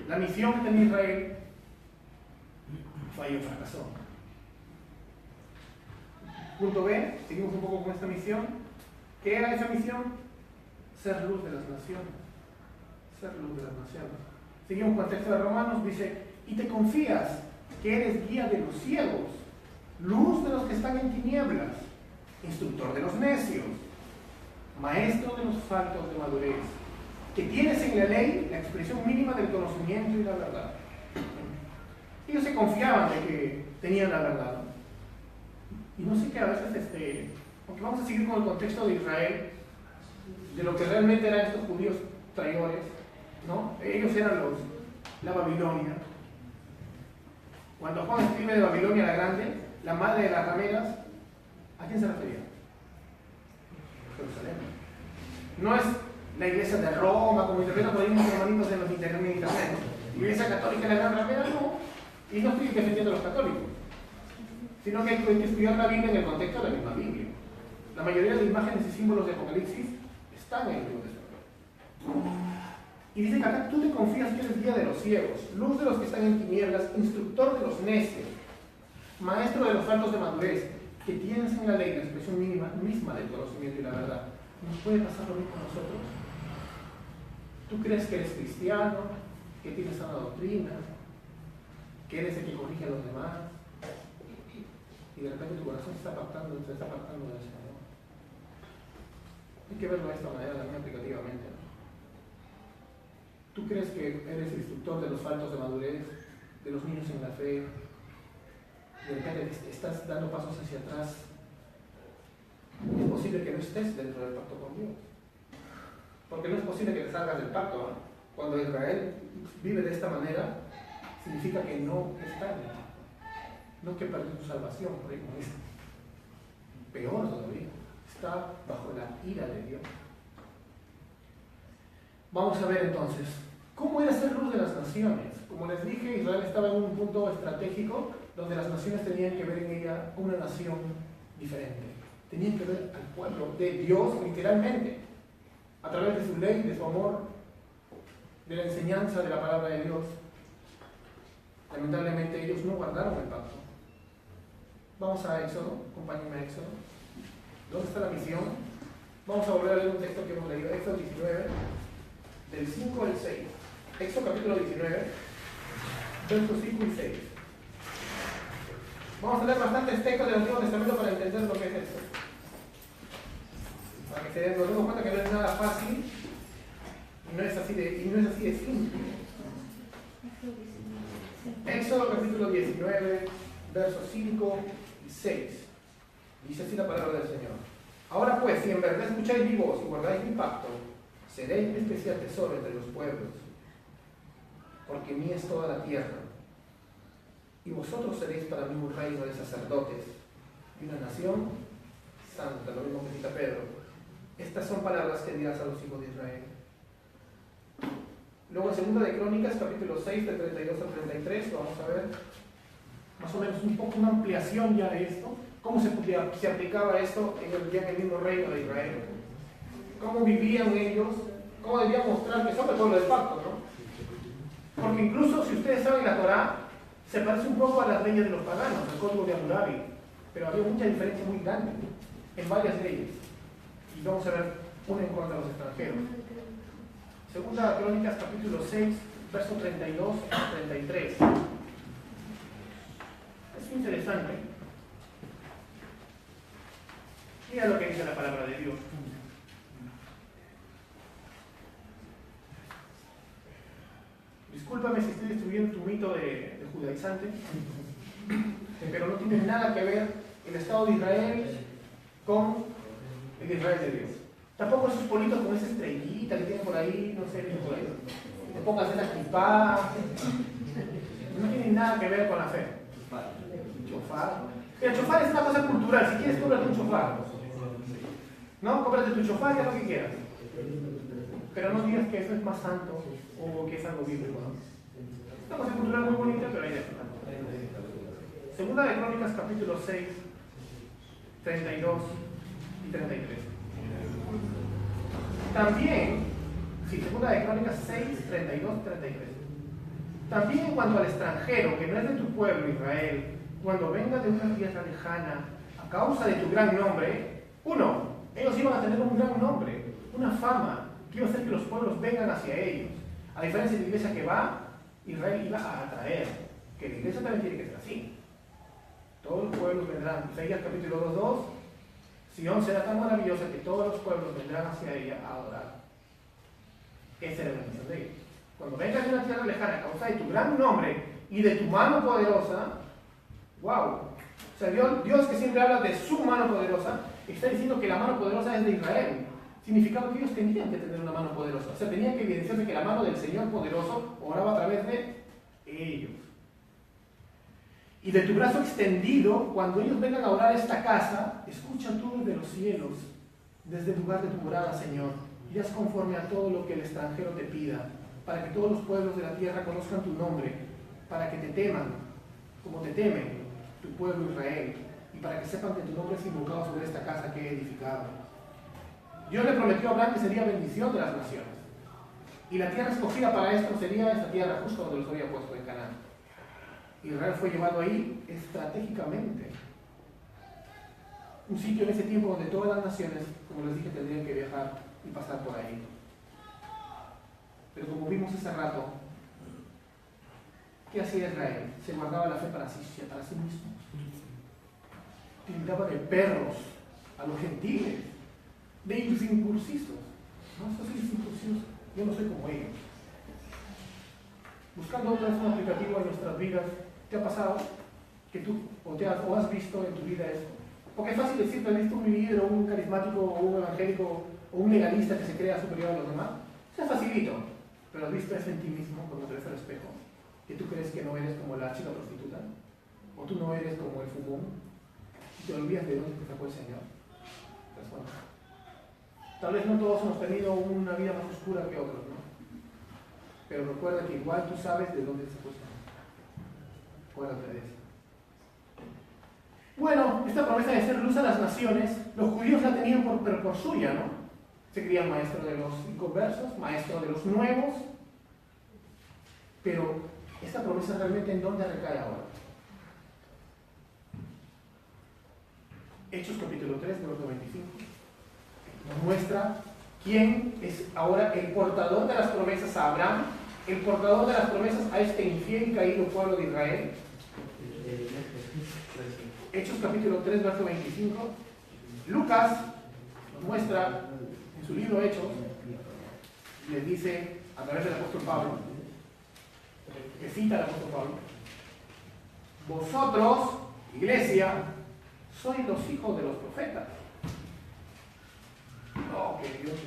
la misión que tenía Israel falló, fracasó. Punto B, seguimos un poco con esta misión. ¿Qué era esa misión? Ser luz de las naciones. Ser luz de las naciones. Seguimos con el texto de Romanos, dice, y te confías que eres guía de los ciegos, luz de los que están en tinieblas, instructor de los necios, maestro de los faltos de madurez, que tienes en la ley la expresión mínima del conocimiento y la verdad. Ellos se confiaban de que tenían la verdad, ¿no? Y no sé qué a veces, aunque vamos a seguir con el contexto de Israel, de lo que realmente eran estos judíos traidores, ¿no? Ellos eran la Babilonia. Cuando Juan escribe de Babilonia la Grande, la madre de las rameras, ¿a quién se refería? Jerusalén. No es la iglesia de Roma, como interpretan por ahí unos hermanitos en los internet, ¿no? Iglesia católica de la gran ramera, no. Y no estoy defendiendo a los católicos, sino que hay que estudiar la Biblia en el contexto de la misma Biblia. La mayoría de imágenes y símbolos de Apocalipsis están en el Nuevo Testamento. Y dice que acá tú te confías que eres guía de los ciegos, luz de los que están en tinieblas, instructor de los necios, maestro de los faltos de madurez, que tienes en la ley la expresión misma del conocimiento y la verdad. ¿Nos puede pasar lo mismo a nosotros? ¿Tú crees que eres cristiano, que tienes sana doctrina, que eres el que corrige a los demás? Y de repente tu corazón se está apartando del Señor. Hay que verlo de esta manera también aplicativamente, ¿no? ¿Tú crees que eres el instructor de los faltos de madurez, de los niños en la fe? Y de repente estás dando pasos hacia atrás. Es posible que no estés dentro del pacto con Dios. Porque no es posible que te salgas del pacto, ¿no? Cuando Israel vive de esta manera, significa que no está en el pacto. No que perdió su salvación, por ahí como dice. Peor todavía, está bajo la ira de Dios. Vamos a ver entonces, ¿cómo era ser luz de las naciones? Como les dije, Israel estaba en un punto estratégico donde las naciones tenían que ver en ella una nación diferente. Tenían que ver al pueblo de Dios literalmente, a través de su ley, de su amor, de la enseñanza de la palabra de Dios. Lamentablemente ellos no guardaron el pacto. Vamos a Éxodo, acompáñenme a Éxodo. ¿Dónde está la misión? Vamos a volver a leer un texto que hemos leído, Éxodo 19, del 5 al 6. Éxodo capítulo 19, versos 5 y 6. Vamos a leer bastantes textos del Antiguo Testamento para entender lo que es esto. Para que nos demos cuenta que no es nada fácil y no es así de simple. Éxodo capítulo 19, versos 5 y 6. Dice así la palabra del Señor. Ahora pues, si en verdad escucháis mi voz y guardáis mi pacto, seréis mi especial tesoro entre los pueblos, porque mía es toda la tierra. Y vosotros seréis para mí un reino de sacerdotes y una nación santa, lo mismo que cita Pedro. Estas son palabras que dirás a los hijos de Israel. Luego en 2 de Crónicas, capítulo 6, del 32 al 33, vamos a ver más o menos un poco una ampliación ya de esto, cómo se aplicaba esto ya en el mismo reino de Israel, cómo vivían ellos, cómo debían mostrar que son el pueblo del pacto, ¿no? Porque incluso, si ustedes saben, la Torá se parece un poco a las leyes de los paganos, al código de Hammurabi, pero había mucha diferencia muy grande en varias leyes. Y vamos a ver una en cuanto a los extranjeros. Segunda Crónicas, capítulo 6, verso 32 a 33. Es interesante. Mira lo que dice la palabra de Dios. Discúlpame si estoy destruyendo tu mito de judaizante, pero no tiene nada que ver el Estado de Israel con el Israel de Dios. Tampoco esos politos con esa estrellita que tienen por ahí, no sé, por ahí. Te pongas esa kipá. No tienen nada que ver con la fe. Chofar. El chofar es una cosa cultural. Si quieres, cómprate un chofar. ¿No? Cómprate tu chofar y haz lo que quieras. Pero no digas que eso es más santo o que es algo bíblico, ¿no? Es una cosa cultural muy bonita, pero ahí ya está. Segunda de Crónicas, capítulo 6, 32 y 33. También, sí, segunda de Crónicas 6, 32, 33. También en cuanto al extranjero, que no es de tu pueblo, Israel, cuando venga de una tierra lejana, a causa de tu gran nombre, ellos iban a tener un gran nombre, una fama, que iba a hacer que los pueblos vengan hacia ellos. A diferencia de la iglesia que va, Israel iba a atraer, que la iglesia también tiene que ser así. Todos los pueblos vendrán. Isaías capítulo 2:2. Sion será tan maravillosa que todos los pueblos vendrán hacia ella a adorar. Esa era la misión de ellos. Cuando vengas de una tierra lejana a causa de tu gran nombre y de tu mano poderosa, wow. O sea, Dios que siempre habla de su mano poderosa, está diciendo que la mano poderosa es de Israel. Significaba que ellos tenían que tener una mano poderosa. O sea, tenían que evidenciarse que la mano del Señor poderoso obraba a través de ellos. Y de tu brazo extendido, cuando ellos vengan a orar a esta casa, escucha tú desde los cielos, desde el lugar de tu morada, Señor, y haz conforme a todo lo que el extranjero te pida, para que todos los pueblos de la tierra conozcan tu nombre, para que te teman, como te temen tu pueblo Israel, y para que sepan que tu nombre es invocado sobre esta casa que he edificado. Dios le prometió a Abraham que sería bendición de las naciones, y la tierra escogida para esto sería esta tierra justo donde los había puesto en Canaán. Israel fue llevado ahí estratégicamente. Un sitio en ese tiempo donde todas las naciones, como les dije, tendrían que viajar y pasar por ahí. Pero como vimos hace rato, ¿qué hacía Israel? Se guardaba la fe para sí mismo. Tildaba de perros a los gentiles, de incursisos. No, esos incursisos, yo no soy como ellos. Buscando otra vez un aplicativo en nuestras vidas, ¿te ha pasado que tú o has visto en tu vida esto? Porque es fácil decir, ¿te has visto un líder o un carismático o un evangélico o un legalista que se crea superior a los demás? Eso es facilito, pero has visto eso en ti mismo cuando te ves al espejo, que tú crees que no eres como la chica prostituta, o tú no eres como el fumón, y te olvidas de dónde te sacó el Señor. ¿Te das cuenta? Tal vez no todos hemos tenido una vida más oscura que otros, ¿no? Pero recuerda que igual tú sabes de dónde se puso. Acuérdate de eso. Bueno, esta promesa de ser luz a las naciones, los judíos la tenían por suya, ¿no? Se creían maestros de los inconversos, maestros de los nuevos. Pero, ¿esta promesa realmente en dónde recae ahora? Hechos capítulo 3, verso 25. Nos muestra quién es ahora el portador de las promesas a Abraham, el portador de las promesas a este infiel y caído pueblo de Israel. Hechos capítulo 3, verso 25. Lucas nos muestra en su libro Hechos, les dice a través del apóstol Pablo, que cita al apóstol Pablo: vosotros, iglesia, sois los hijos de los profetas. No, que Dios,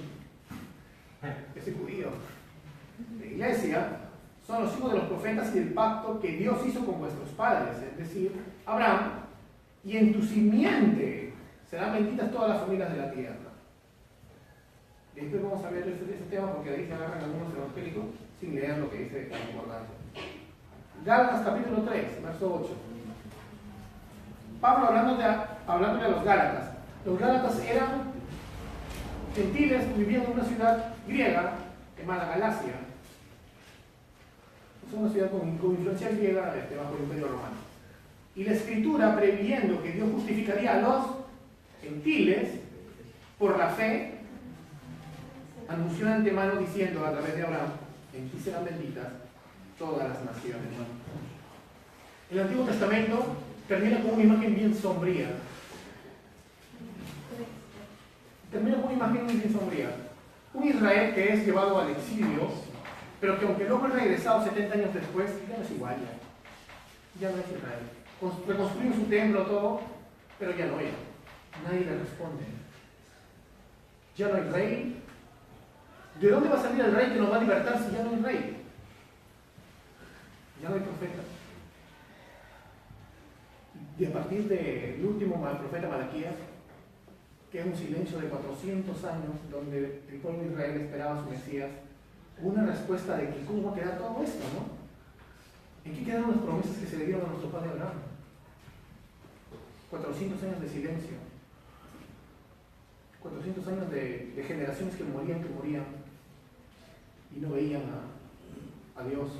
ese judío. La iglesia son los hijos de los profetas y del pacto que Dios hizo con vuestros padres, es decir, Abraham, y en tu simiente serán benditas todas las familias de la tierra. Y después vamos a ver ese tema porque ahí se agarran algunos evangélicos sin leer lo que dice el concordante. Gálatas capítulo 3, verso 8. Pablo hablándole a los Gálatas. Los Gálatas eran gentiles, vivían en una ciudad griega, llamada Galacia. Es una ciudad con influencia griega bajo el Imperio Romano. Y la Escritura, previendo que Dios justificaría a los gentiles por la fe, anunció de antemano diciendo a través de Abraham: en ti serán benditas todas las naciones. El Antiguo Testamento termina con una imagen bien sombría. Un Israel que es llevado al exilio, pero que aunque luego es regresado 70 años después, ya no es igual ya no es Israel. Reconstruyen su templo, todo, pero ya no hay. Nadie le responde. Ya no hay rey. ¿De dónde va a salir el rey que nos va a libertar si ya no hay rey? Ya no hay profeta. Y a partir del último profeta Malaquías, que es un silencio de 400 años, donde el pueblo de Israel esperaba a su Mesías, una respuesta de que cómo va a quedar todo esto, ¿no? ¿En qué quedaron las promesas que se le dieron a nuestro padre Abraham? 400 años de silencio. 400 años de generaciones que morían y no veían a Dios.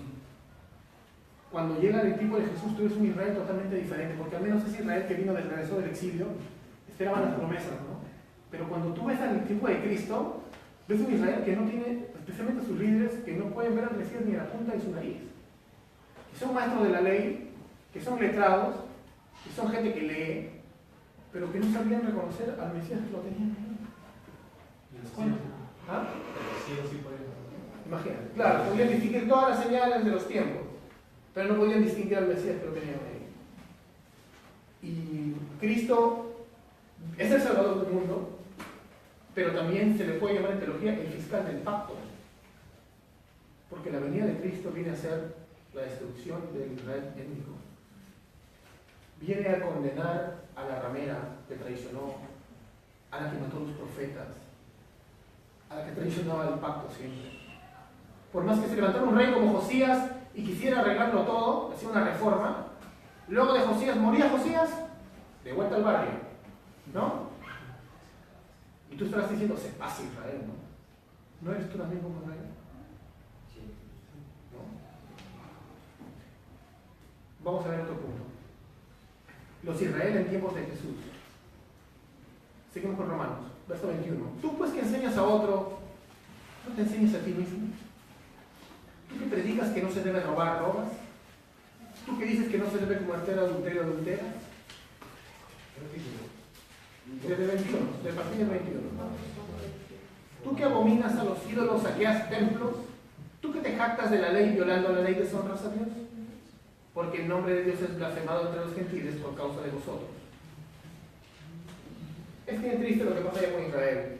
Cuando llega el tiempo de Jesús, tú ves un Israel totalmente diferente, porque al menos ese Israel que regresó del exilio, esperaban las promesas, ¿no? Pero cuando tú ves al tiempo de Cristo, ves un Israel que no tiene, especialmente sus líderes, que no pueden ver al Mesías ni a la punta de su nariz. Que son maestros de la ley, que son letrados, que son gente que lee, pero que no sabían reconocer al Mesías que lo tenían ahí. ¿Ah? Imagínate, claro, podían distinguir todas las señales de los tiempos, pero no podían distinguir al Mesías que lo tenían ahí. Y Cristo es el Salvador del mundo, pero también se le puede llamar en teología el fiscal del pacto, porque la venida de Cristo viene a ser la destrucción del Israel étnico. Viene a condenar a la ramera que traicionó, a la que mató a los profetas, a la que traicionaba el pacto siempre. Por más que se levantara un rey como Josías y quisiera arreglarlo todo, hacía una reforma, luego de Josías, moría Josías, de vuelta al barrio, ¿no? Y tú estarás diciendo, se pasa Israel, ¿no? ¿No eres tú también como Israel? ¿No? Vamos a ver otro punto. Los Israel en tiempos de Jesús. Seguimos con Romanos, verso 21. Tú pues que enseñas a otro, ¿no te enseñas a ti mismo? Tú que predicas que no se debe robar, robas. Tú que dices que no se debe cometer adulterio, adulteras. Desde 21, de partir del 21. Tú que abominas a los ídolos, saqueas templos. Tú que te jactas de la ley violando la ley, deshonras a Dios. Porque el nombre de Dios es blasfemado entre los gentiles por causa de vosotros. Es bien triste lo que pasa allá con Israel.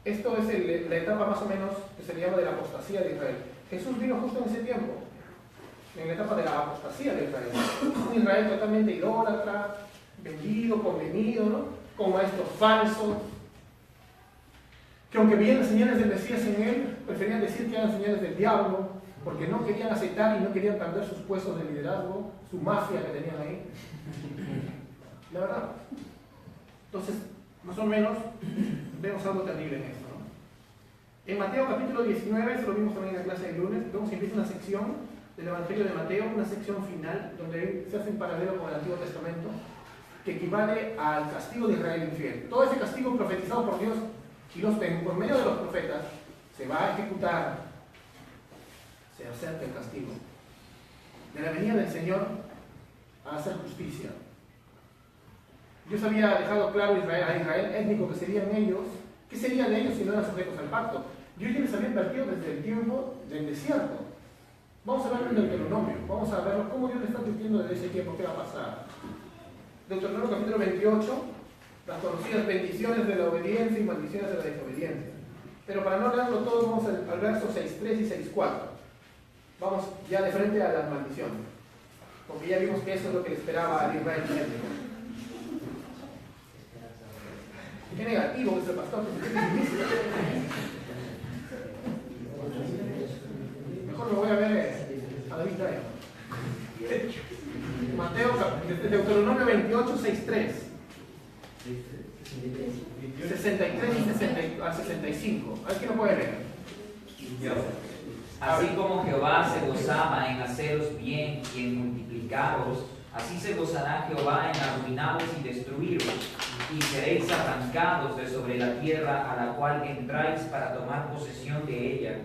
Esto es la etapa más o menos que se le llama de la apostasía de Israel. Jesús vino justo en ese tiempo, en la etapa de la apostasía de Israel. Un Israel totalmente idólatra, vendido, convenido, ¿no? Con maestros falsos, que aunque veían las señales del Mesías en él, preferían decir que eran señales del diablo, porque no querían aceptar y no querían perder sus puestos de liderazgo, su mafia que tenían ahí. La verdad. Entonces, más o menos, vemos algo terrible en esto, ¿no? En Mateo capítulo 19, eso lo vimos también en la clase del lunes, vemos que empieza una sección del Evangelio de Mateo, una sección final, donde se hace un paralelo con el Antiguo Testamento, que equivale al castigo de Israel infiel. Todo ese castigo profetizado por Dios y por medio de los profetas se va a ejecutar, se acerca el castigo. De la venida del Señor a hacer justicia. Dios había dejado claro a Israel étnico que serían ellos. ¿Qué sería de ellos si no eran sujetos al pacto? Dios ya les había advertido desde el tiempo del desierto. Vamos a verlo en Deuteronomio, vamos a ver cómo Dios le está advirtiendo desde ese tiempo qué va a pasar. Deuteronomio capítulo 28, las conocidas bendiciones de la obediencia y maldiciones de la desobediencia. Pero para no leerlo todo, vamos al verso 6.3 y 6.4. Vamos ya de frente a las maldiciones, porque ya vimos que eso es lo que le esperaba a Israel. Qué negativo es el pastor. Mejor me voy a ver a David Raya. Mateo, Deuteronomio 28, 6.3. 63 y al 65. A ver quién lo puede leer. Así como Jehová se gozaba en haceros bien y en multiplicaros, así se gozará Jehová en arruinaros y destruiros, y seréis arrancados de sobre la tierra a la cual entráis para tomar posesión de ella.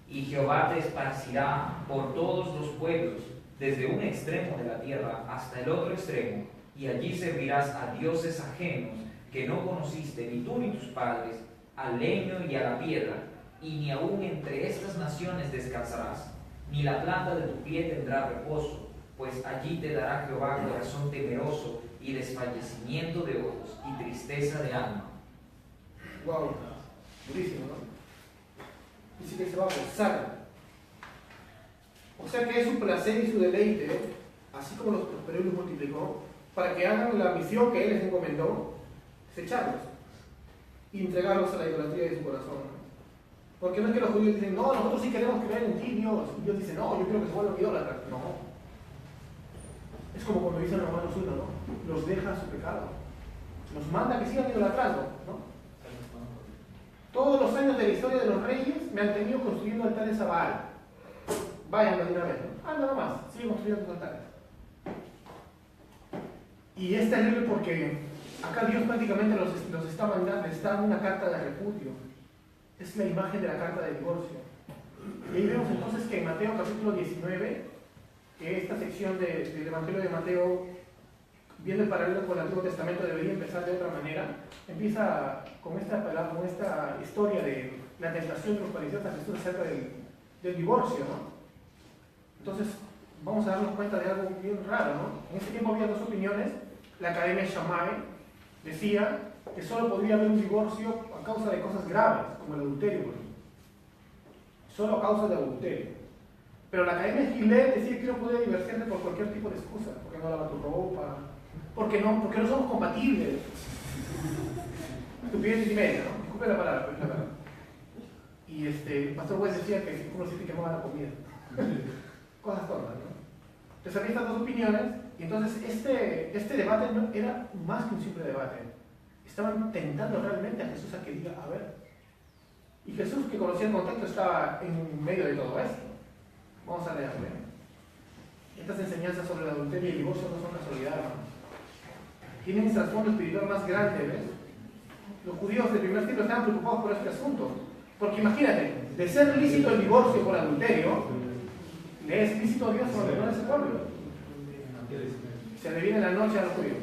Y Jehová te esparcirá por todos los pueblos, desde un extremo de la tierra hasta el otro extremo, y allí servirás a dioses ajenos que no conociste ni tú ni tus padres, al leño y a la piedra, y ni aun entre estas naciones descansarás, ni la planta de tu pie tendrá reposo, pues allí te dará Jehová corazón temeroso y desfallecimiento de ojos y tristeza de alma. Wow, durísimo, ¿no? Dice que se va a gozar. O sea que es su placer y su deleite, así como los prosperó y los multiplicó, para que hagan la misión que Él les encomendó, desecharlos y entregarlos a la idolatría de su corazón. Porque no es que los judíos dicen, no, nosotros sí queremos creer en ti, Dios. Y Dios dice, no, yo quiero que se vuelvan idólatras. No. Es como cuando dice en Romanos 1, ¿no? Los deja a su pecado. Nos manda que sigan idolatrando, ¿no? Todos los años de la historia de los reyes me han tenido construyendo altares a Baal. Vayan de una vez, ¿no? Nada más, siguen construyendo tus altares. Y es terrible porque acá Dios prácticamente los está mandando, les está dando una carta de repudio. Es la imagen de la carta de divorcio. Y ahí vemos entonces que en Mateo capítulo 19, que esta sección del Evangelio de Mateo, viendo el paralelo con el Antiguo Testamento, debería empezar de otra manera. Empieza con esta palabra, con esta historia de la tentación de los fariseos a Jesús acerca del divorcio, ¿no? Entonces, vamos a darnos cuenta de algo bien raro, ¿no? En ese tiempo había dos opiniones. La Academia Shammai decía que solo podría haber un divorcio a causa de cosas graves, como el adulterio, por ejemplo. Solo a causa de adulterio. Pero la Academia Hillel decía que no podía divorciarse por cualquier tipo de excusa, porque no lava tu ropa, porque no somos compatibles. Estupidez y media, ¿no? Disculpe la palabra, pero es la verdad. Y el pastor West decía que uno sí que quemaba la comida. Cosas tontas, ¿no? Entonces había estas dos opiniones, y entonces este debate no era más que un simple debate. Estaban tentando realmente a Jesús a que diga, a ver. Y Jesús, que conocía el contexto, estaba en medio de todo esto. Vamos a leerlo. Estas enseñanzas sobre el adulterio y el divorcio no son casualidad, ¿no? Tienen un trasfondo espiritual más grande, ¿ves? Los judíos del primer siglo estaban preocupados por este asunto. Porque imagínate, de ser lícito el divorcio por adulterio, le es lícito a Dios ordenar ese pueblo. Se le viene la noche a los judíos.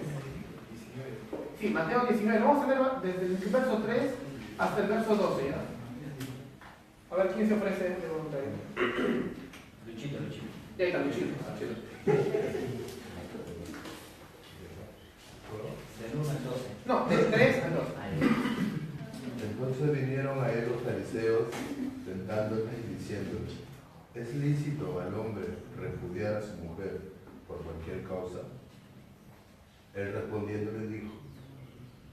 Sí, Mateo 19. Vamos a ver desde el verso 3 hasta el verso 12, ¿ya? A ver quién se ofrece de voluntario. Luchito. Ya está, Luchito. Del 1 al 12. No, del 3 al 12. Entonces vinieron a él los fariseos, tentándole y diciéndole, ¿es lícito al hombre repudiar a su mujer por cualquier causa? Él respondiendo les dijo,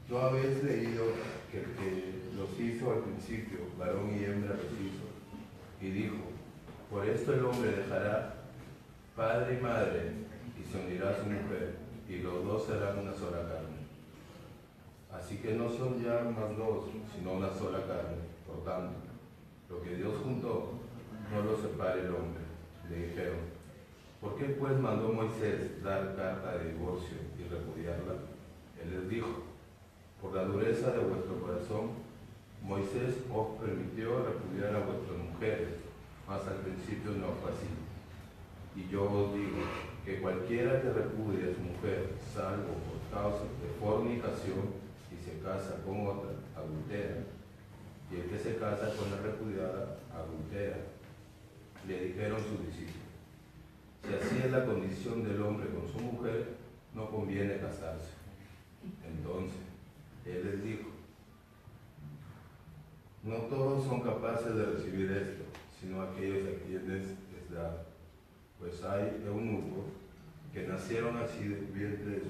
¿no habéis leído que el que los hizo al principio, varón y hembra los hizo? Y dijo, por esto el hombre dejará padre y madre y se unirá a su mujer, y los dos serán una sola carne. Así que no son ya más dos, sino una sola carne. Por tanto, lo que Dios juntó, no lo separe el hombre. Le dijeron, ¿por qué pues mandó Moisés dar carta de divorcio y repudiarla? Él les dijo, por la dureza de vuestro corazón, Moisés os permitió repudiar a vuestras mujeres, mas al principio no fue así. Y yo os digo que cualquiera que repudie a su mujer, salvo por causa de fornicación, y se casa con otra, adultera, y el que se casa con la repudiada, adultera. Le dijeron sus discípulos, si así es la condición del hombre con su mujer, no conviene casarse. Entonces, él les dijo, no todos son capaces de recibir esto, sino aquellos a quienes es dado. Pues hay eunucos que nacieron así del vientre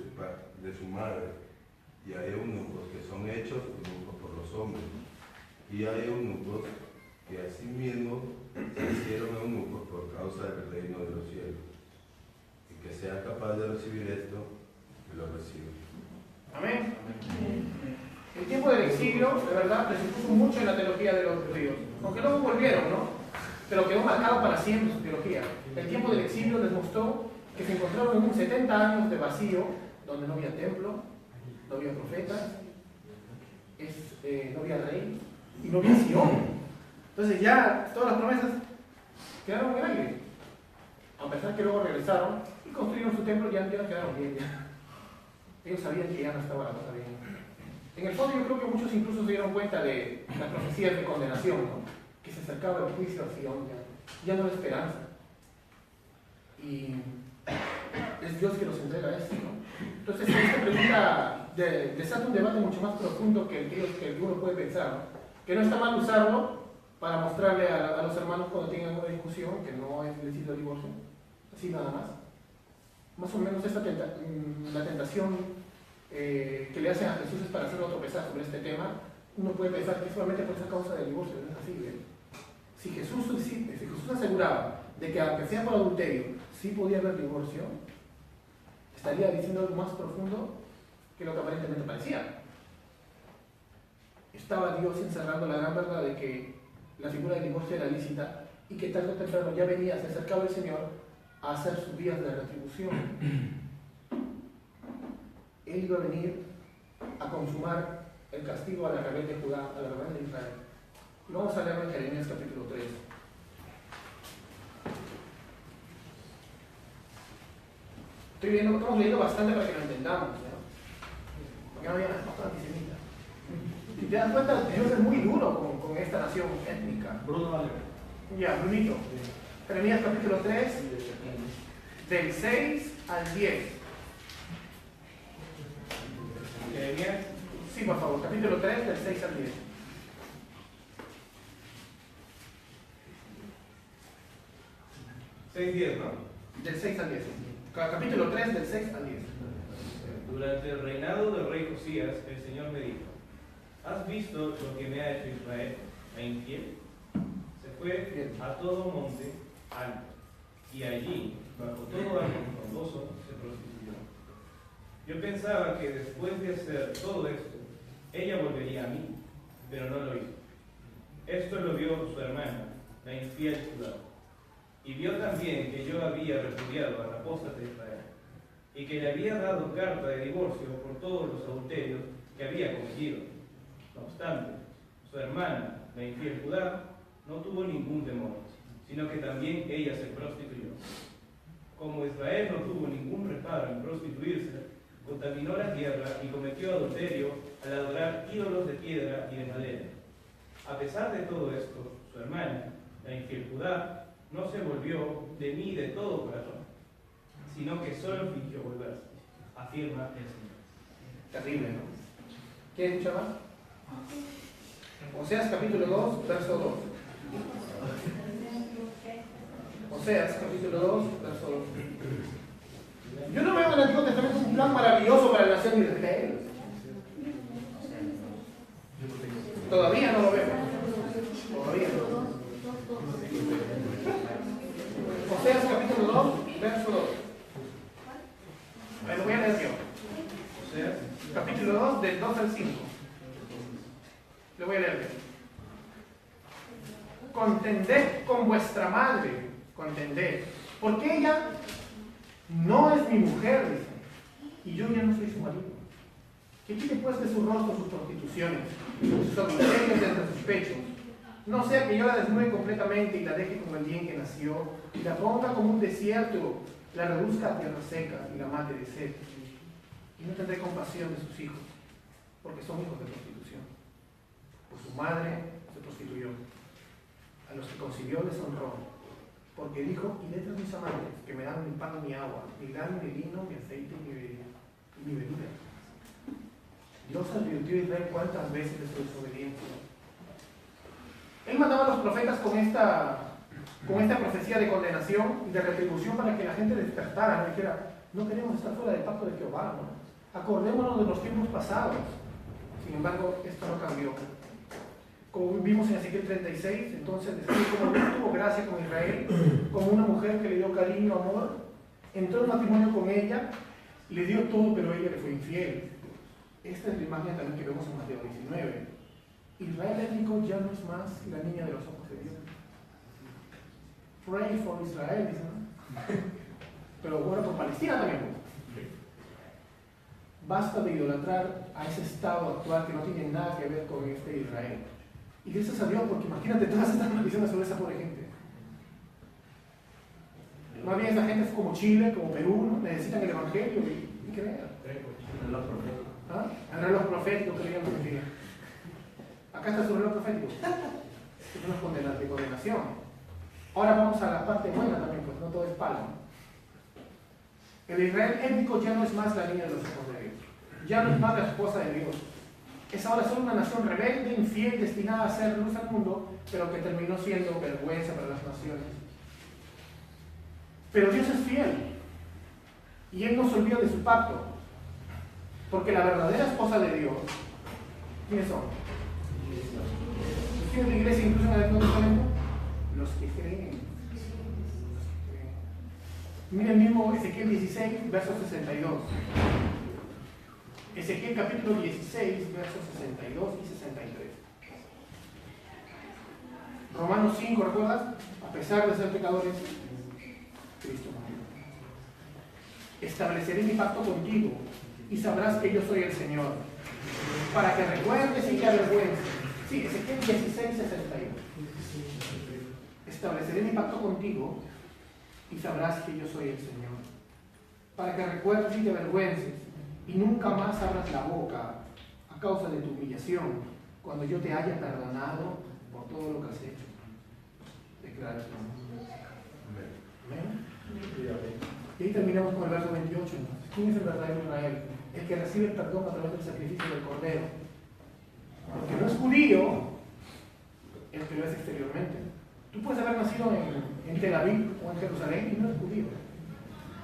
de su madre, y hay eunucos que son hechos eunucos por los hombres, y hay eunucos que asimismo se hicieron eunucos por causa del reino de los cielos. Y que sea capaz de recibir esto, que lo reciba. Amén. El tiempo del exilio, de verdad, presupuso mucho en la teología de los judíos. Aunque luego volvieron, ¿no? pero quedó marcado para siempre su teología. El tiempo del exilio les mostró que se encontraron en un 70 años de vacío, donde no había templo, no había profetas, no había rey y no había Sion. Entonces ya todas las promesas quedaron en el aire. A pesar que luego regresaron y construyeron su templo, ya quedaron bien. Ya. Ellos sabían que ya no estaba la cosa bien. En el fondo yo creo que muchos incluso se dieron cuenta de las profecías de condenación, ¿no? Que se acercaba el juicio a Sion, ya no hay esperanza. Y es Dios que nos entrega esto, ¿no? Entonces esta pregunta desata un debate mucho más profundo que el que uno puede pensar, ¿no? Que no está mal usarlo para mostrarle a los hermanos cuando tengan una discusión que no es lícito el divorcio, así nada más. Más o menos la tentación que le hacen a Jesús es para hacerlo tropezar sobre este tema. Uno puede pensar que solamente por esa causa del divorcio, no es así, ¿eh? Si Jesús aseguraba de que aunque sea por adulterio, sí podía haber divorcio, estaría diciendo algo más profundo que lo que aparentemente parecía. Estaba Dios encerrando la gran verdad de que la figura del divorcio era lícita y que tarde o temprano ya venía, se acercaba el Señor a hacer sus días de retribución. Él iba a venir a consumar el castigo a la rebelde de Judá, a la rebelde de Israel. Lo vamos a leer en Jeremías capítulo 3. Estamos leyendo bastante para que lo entendamos, ¿no? Porque no había pastor antisemita. Si te das cuenta, Dios es muy duro con esta nación étnica. Bruno Valera. Ya, Brunito. Jeremías capítulo 3, del 6 al 10. Jeremías. Sí, por favor, capítulo 3, del 6 al 10. ¿no? Del 6 al 10. Capítulo 3, del 6 al 10. Durante el reinado del rey Josías, el Señor me dijo: ¿has visto lo que me ha hecho Israel, e infiel? Se fue a todo monte alto, y allí, bajo todo árbol frondoso, se prostituyó. Yo pensaba que después de hacer todo esto, ella volvería a mí, pero no lo hizo. Esto lo vio su hermana, la infiel Judá, y vio también que yo había repudiado a la apóstata de Israel, y que le había dado carta de divorcio por todos los adulterios que había cometido. No obstante, su hermana, la infiel Judá, no tuvo ningún temor, sino que también ella se prostituyó. Como Israel no tuvo ningún reparo en prostituirse, contaminó la tierra y cometió adulterio al adorar ídolos de piedra y de madera. A pesar de todo esto, su hermana, la infiel Judá, no se volvió de mí de todo corazón, sino que solo fingió volverse, afirma el Señor. Terrible, ¿no? ¿Quién escucha más? Oseas capítulo 2, verso 2. Oseas capítulo 2, verso 2. Yo no veo en el Antiguo Testamento un plan maravilloso para la nación de Israel. Todavía no lo vemos. Todavía no. Oseas capítulo 2, verso 2. Lo voy a leer yo. Oseas, Capítulo 2, del 2 al 5. Lo voy a leer yo. Contended con vuestra madre, contended, porque ella no es mi mujer, dice, y yo ya no soy su marido. Que quite pues de su rostro sus prostituciones, sus adulterios entre sus pechos. No sea que yo la desnude completamente y la deje como el día en que nació, y la ponga como un desierto, la reduzca a tierra seca y la mate de sed. Y no tendré compasión de sus hijos, porque son hijos de prostitución. Pues su madre se prostituyó. A los que concibió les honró, porque dijo: y letras mis amantes, que me dan mi pan y mi agua, mi grano, mi vino, mi aceite y mi bebida. Dios advirtió a Israel cuántas veces de su desobediencia. Él mandaba a los profetas con esta profecía de condenación y de retribución para que la gente despertara, y dijera: no queremos estar fuera del pacto de Jehová, ¿no? Acordémonos de los tiempos pasados. Sin embargo, esto no cambió. Como vimos en Ezequiel 36, entonces describe cómo Dios tuvo gracia con Israel, como una mujer que le dio cariño, amor, entró en matrimonio con ella, le dio todo, pero ella le fue infiel. Esta es la imagen también que vemos en Mateo 19. Israel étnico ya no es más la niña de los ojos de Dios. Pray for Israel, dice, ¿no? Pero bueno, por Palestina también. Basta de idolatrar a ese estado actual que no tiene nada que ver con este Israel. Y gracias a Dios, porque imagínate todas estas maldiciones sobre esa pobre gente. Más bien esa gente es como Chile, como Perú, ¿no? Necesitan el Evangelio y creer. ¿Ah? El reloj profético que leíamos en día. Acá está su reloj profético. Es una condenación. Ahora vamos a la parte buena también, pues no todo es palo. El Israel étnico ya no es más la niña de los hijos de Dios. Ya no es más la esposa de Dios. Es ahora solo una nación rebelde, infiel, destinada a ser luz al mundo, pero que terminó siendo vergüenza para las naciones. Pero Dios es fiel. Y Él no se olvida de su pacto. Porque la verdadera esposa de Dios, ¿quiénes son? ¿Los tiene la iglesia incluso en el Antiguo Testamento? Los que creen. Mira el mismo Ezequiel 16, verso 62. Ezequiel capítulo 16, versos 62 y 63. Romanos 5, ¿recuerdas? A pesar de ser pecadores, Cristo murió. Estableceré mi pacto contigo y sabrás que yo soy el Señor, para que recuerdes y te avergüences. Sí, Ezequiel 16, 62. Estableceré mi pacto contigo y sabrás que yo soy el Señor, para que recuerdes y te avergüences y nunca más abras la boca a causa de tu humillación, cuando yo te haya perdonado por todo lo que has hecho. Declara el Señor. Amén. Y ahí terminamos con el verso 28. Entonces, ¿quién es el verdadero Israel? El que recibe el perdón a través del sacrificio del Cordero. Porque no es judío el que lo es exteriormente. Tú puedes haber nacido en Tel Aviv o en Jerusalén y no eres judío.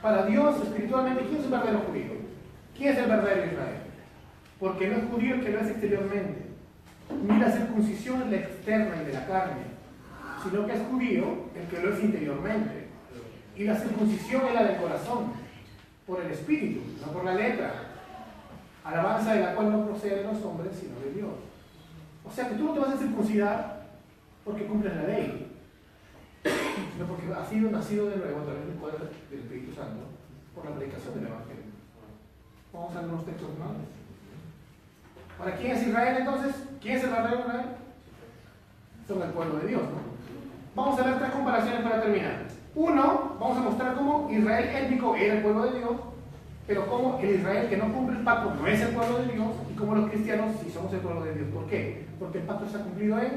Para Dios, espiritualmente, ¿quién es el verdadero judío? ¿Quién es el verdadero Israel? Porque no es judío el que lo es exteriormente, ni la circuncisión es la externa y de la carne, sino que es judío el que lo es interiormente. Y la circuncisión es la del corazón, por el espíritu, no por la letra. Alabanza de la cual no procede de los hombres, sino de Dios. O sea que tú no te vas a circuncidar porque cumples la ley, sino porque has sido nacido de nuevo a través del poder del Espíritu Santo por la predicación del Evangelio. Vamos a ver unos textos más. ¿Para quién es Israel entonces? ¿Quién es el verdadero Israel? Son el pueblo de Dios, ¿no? Vamos a ver tres comparaciones para terminar. Uno, vamos a mostrar cómo Israel étnico era el pueblo de Dios, pero cómo el Israel que no cumple el pacto no es el pueblo de Dios, y cómo los cristianos sí somos el pueblo de Dios. ¿Por qué? Porque el pacto está cumplido en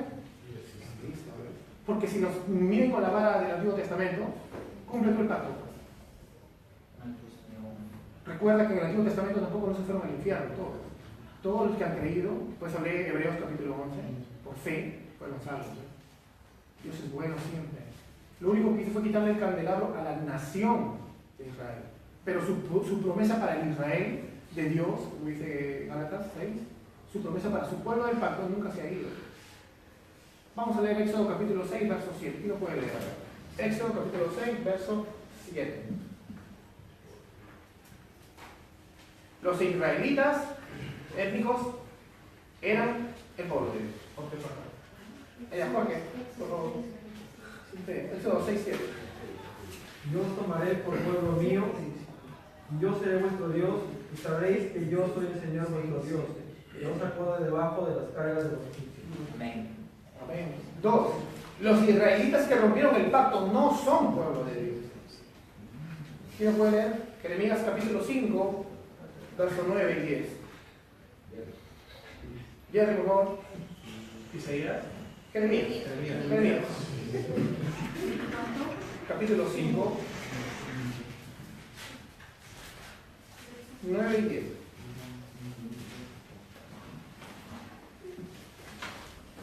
Cristo. Porque si nos miden con la vara del Antiguo Testamento, cumple todo el pacto. Recuerda que en el Antiguo Testamento tampoco no se fueron al infierno todos. Todos los que han creído, pues hablé de Hebreos capítulo 11, por fe fueron salvos. Dios es bueno siempre. Lo único que hizo fue quitarle el candelabro a la nación de Israel. Pero su promesa para el Israel de Dios, como dice Gálatas 6, su promesa para su pueblo del pacto nunca se ha ido. Vamos a leer Éxodo capítulo 6, verso 7. ¿Quién lo puede leer? Éxodo capítulo 6, verso 7. Los israelitas étnicos eran el pueblo de Dios. Jorge, por favor. Éxodo 6, 7. Yo os tomaré por pueblo mío, yo seré vuestro Dios, y sabréis que yo soy el Señor vuestro Dios, que os sacó de debajo de las cargas de los egipcios. Amén. Amén. 2. Los israelitas que rompieron el pacto no son pueblo de Dios. ¿Quién puede leer? Jeremías capítulo 5, versos 9 y 10. Jerry, por favor. Isaías. Jeremías. Capítulo 5, 9 y 10.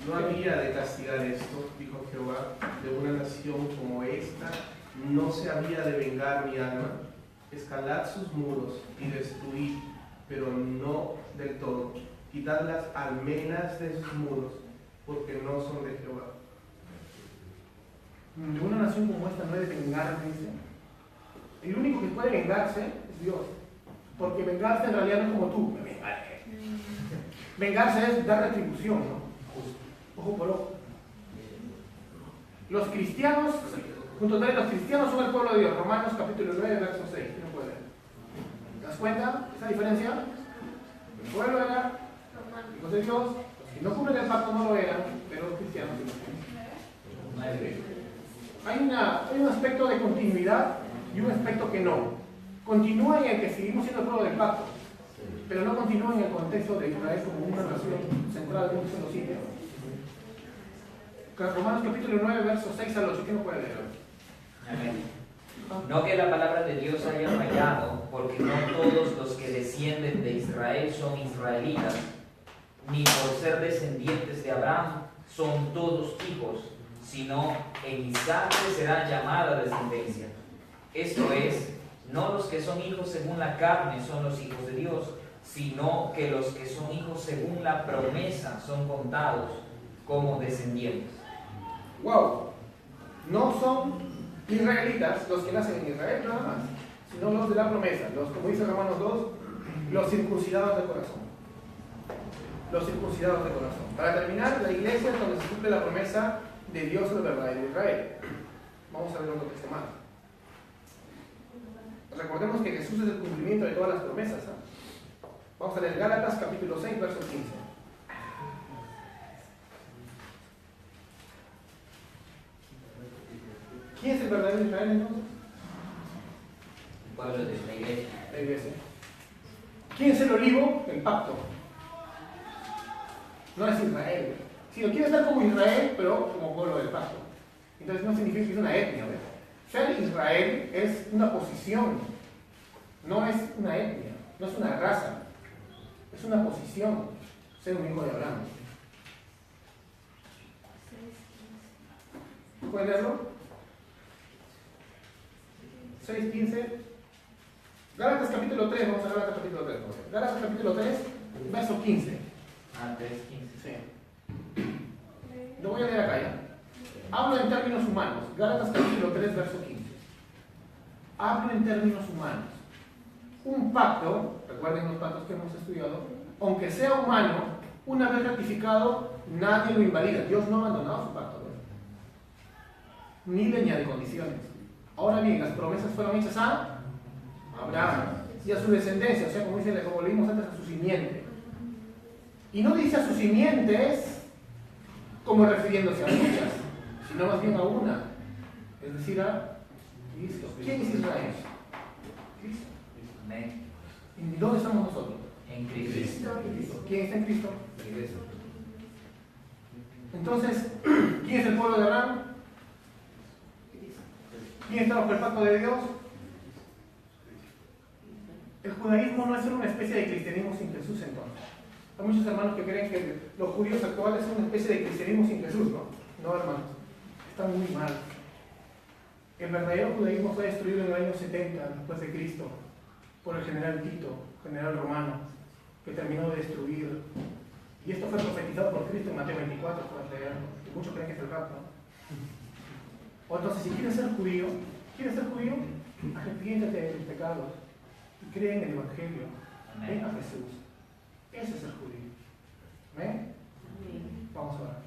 No había de castigar esto, dijo Jehová, de una nación como esta, no se había de vengar mi alma. Escalad sus muros y destruid, pero no del todo. Quitad las almenas de sus muros, porque no son de Jehová. De una nación como esta no hay de vengarse, dice. El único que puede vengarse es Dios. Porque vengarse en realidad no es como tú. Vengarse es dar retribución, ¿no? Ojo por ojo. Los cristianos Punto 3. Los cristianos son el pueblo de Dios. Romanos capítulo 9, verso 6. ¿Quién puede leer? ¿Te das cuenta esa diferencia? El pueblo era hijos de Dios, los que no cumplen el pacto no lo eran, pero los cristianos sí lo eran. Hay un aspecto de continuidad y un aspecto que no. Continúa en el que seguimos siendo el pueblo del pacto, pero no continúa en el contexto de Israel como una nación central de un solo sitio. Romanos capítulo 9, versos 6 al 8. ¿Quién no puede leer? Amén. No que la palabra de Dios haya fallado, porque no todos los que descienden de Israel son israelitas, ni por ser descendientes de Abraham son todos hijos, sino en Isaac será llamada descendencia. Esto es, no los que son hijos según la carne son los hijos de Dios, sino que los que son hijos según la promesa son contados como descendientes. ¡Wow! No son israelitas los que nacen en Israel nada más, sino los de la promesa, los, como dice Romanos 2, los circuncidados de corazón. Los circuncidados de corazón. Para terminar, la iglesia es donde se cumple la promesa de Dios el verdadero Israel. Vamos a ver otro texto más. Recordemos que Jesús es el cumplimiento de todas las promesas. Vamos a leer Gálatas capítulo 6, verso 15. ¿Quién es el verdadero Israel entonces? El pueblo de la iglesia. La iglesia. ¿Quién es el olivo? El pacto. No es Israel, sino quiere ser como Israel, pero como pueblo del pacto. Entonces no significa que es una etnia. ¿Ves? Ser Israel es una posición, no es una etnia, no es una raza, es una posición, ser un hijo de Abraham. ¿Pueden leerlo? 6:15. Gálatas capítulo 3, vamos a Gálatas capítulo 3. Gálatas capítulo 3, verso 15. Ah, 3:15. Sí. Lo voy a leer acá ya. Hablo en términos humanos. Gálatas capítulo 3, verso 15. Hablo en términos humanos. Un pacto, recuerden los pactos que hemos estudiado, aunque sea humano, una vez ratificado, nadie lo invalida. Dios no ha abandonado su pacto, ni le añade condiciones. Ahora bien, las promesas fueron hechas a Abraham y a su descendencia, o sea, como leímos antes, a su simiente. Y no dice a sus simientes como refiriéndose a muchas, sino más bien a una, es decir, a Cristo. ¿Quién es Israel? Cristo. Amén. ¿Y dónde estamos nosotros? En Cristo. ¿Quién está en Cristo? La iglesia. Entonces, ¿quién es el pueblo de Abraham? ¿Quién está bajo el pacto de Dios? El judaísmo no es una especie de cristianismo sin Jesús entonces. Hay muchos hermanos que creen que los judíos actuales son una especie de cristianismo sin Jesús, ¿no? No, hermanos. Está muy mal. El verdadero judaísmo fue destruido en el año 70 después de Cristo por el general Tito, general romano, que terminó de destruir. Y esto fue profetizado por Cristo en Mateo 24, pueden leerlo. Y muchos creen que es el rapto, ¿no? O entonces, si quieres ser judío, arrepiéntete de tus pecados y cree en el Evangelio. Ven a Jesús. Ese es el judío. ¿Ven? Vamos a orar.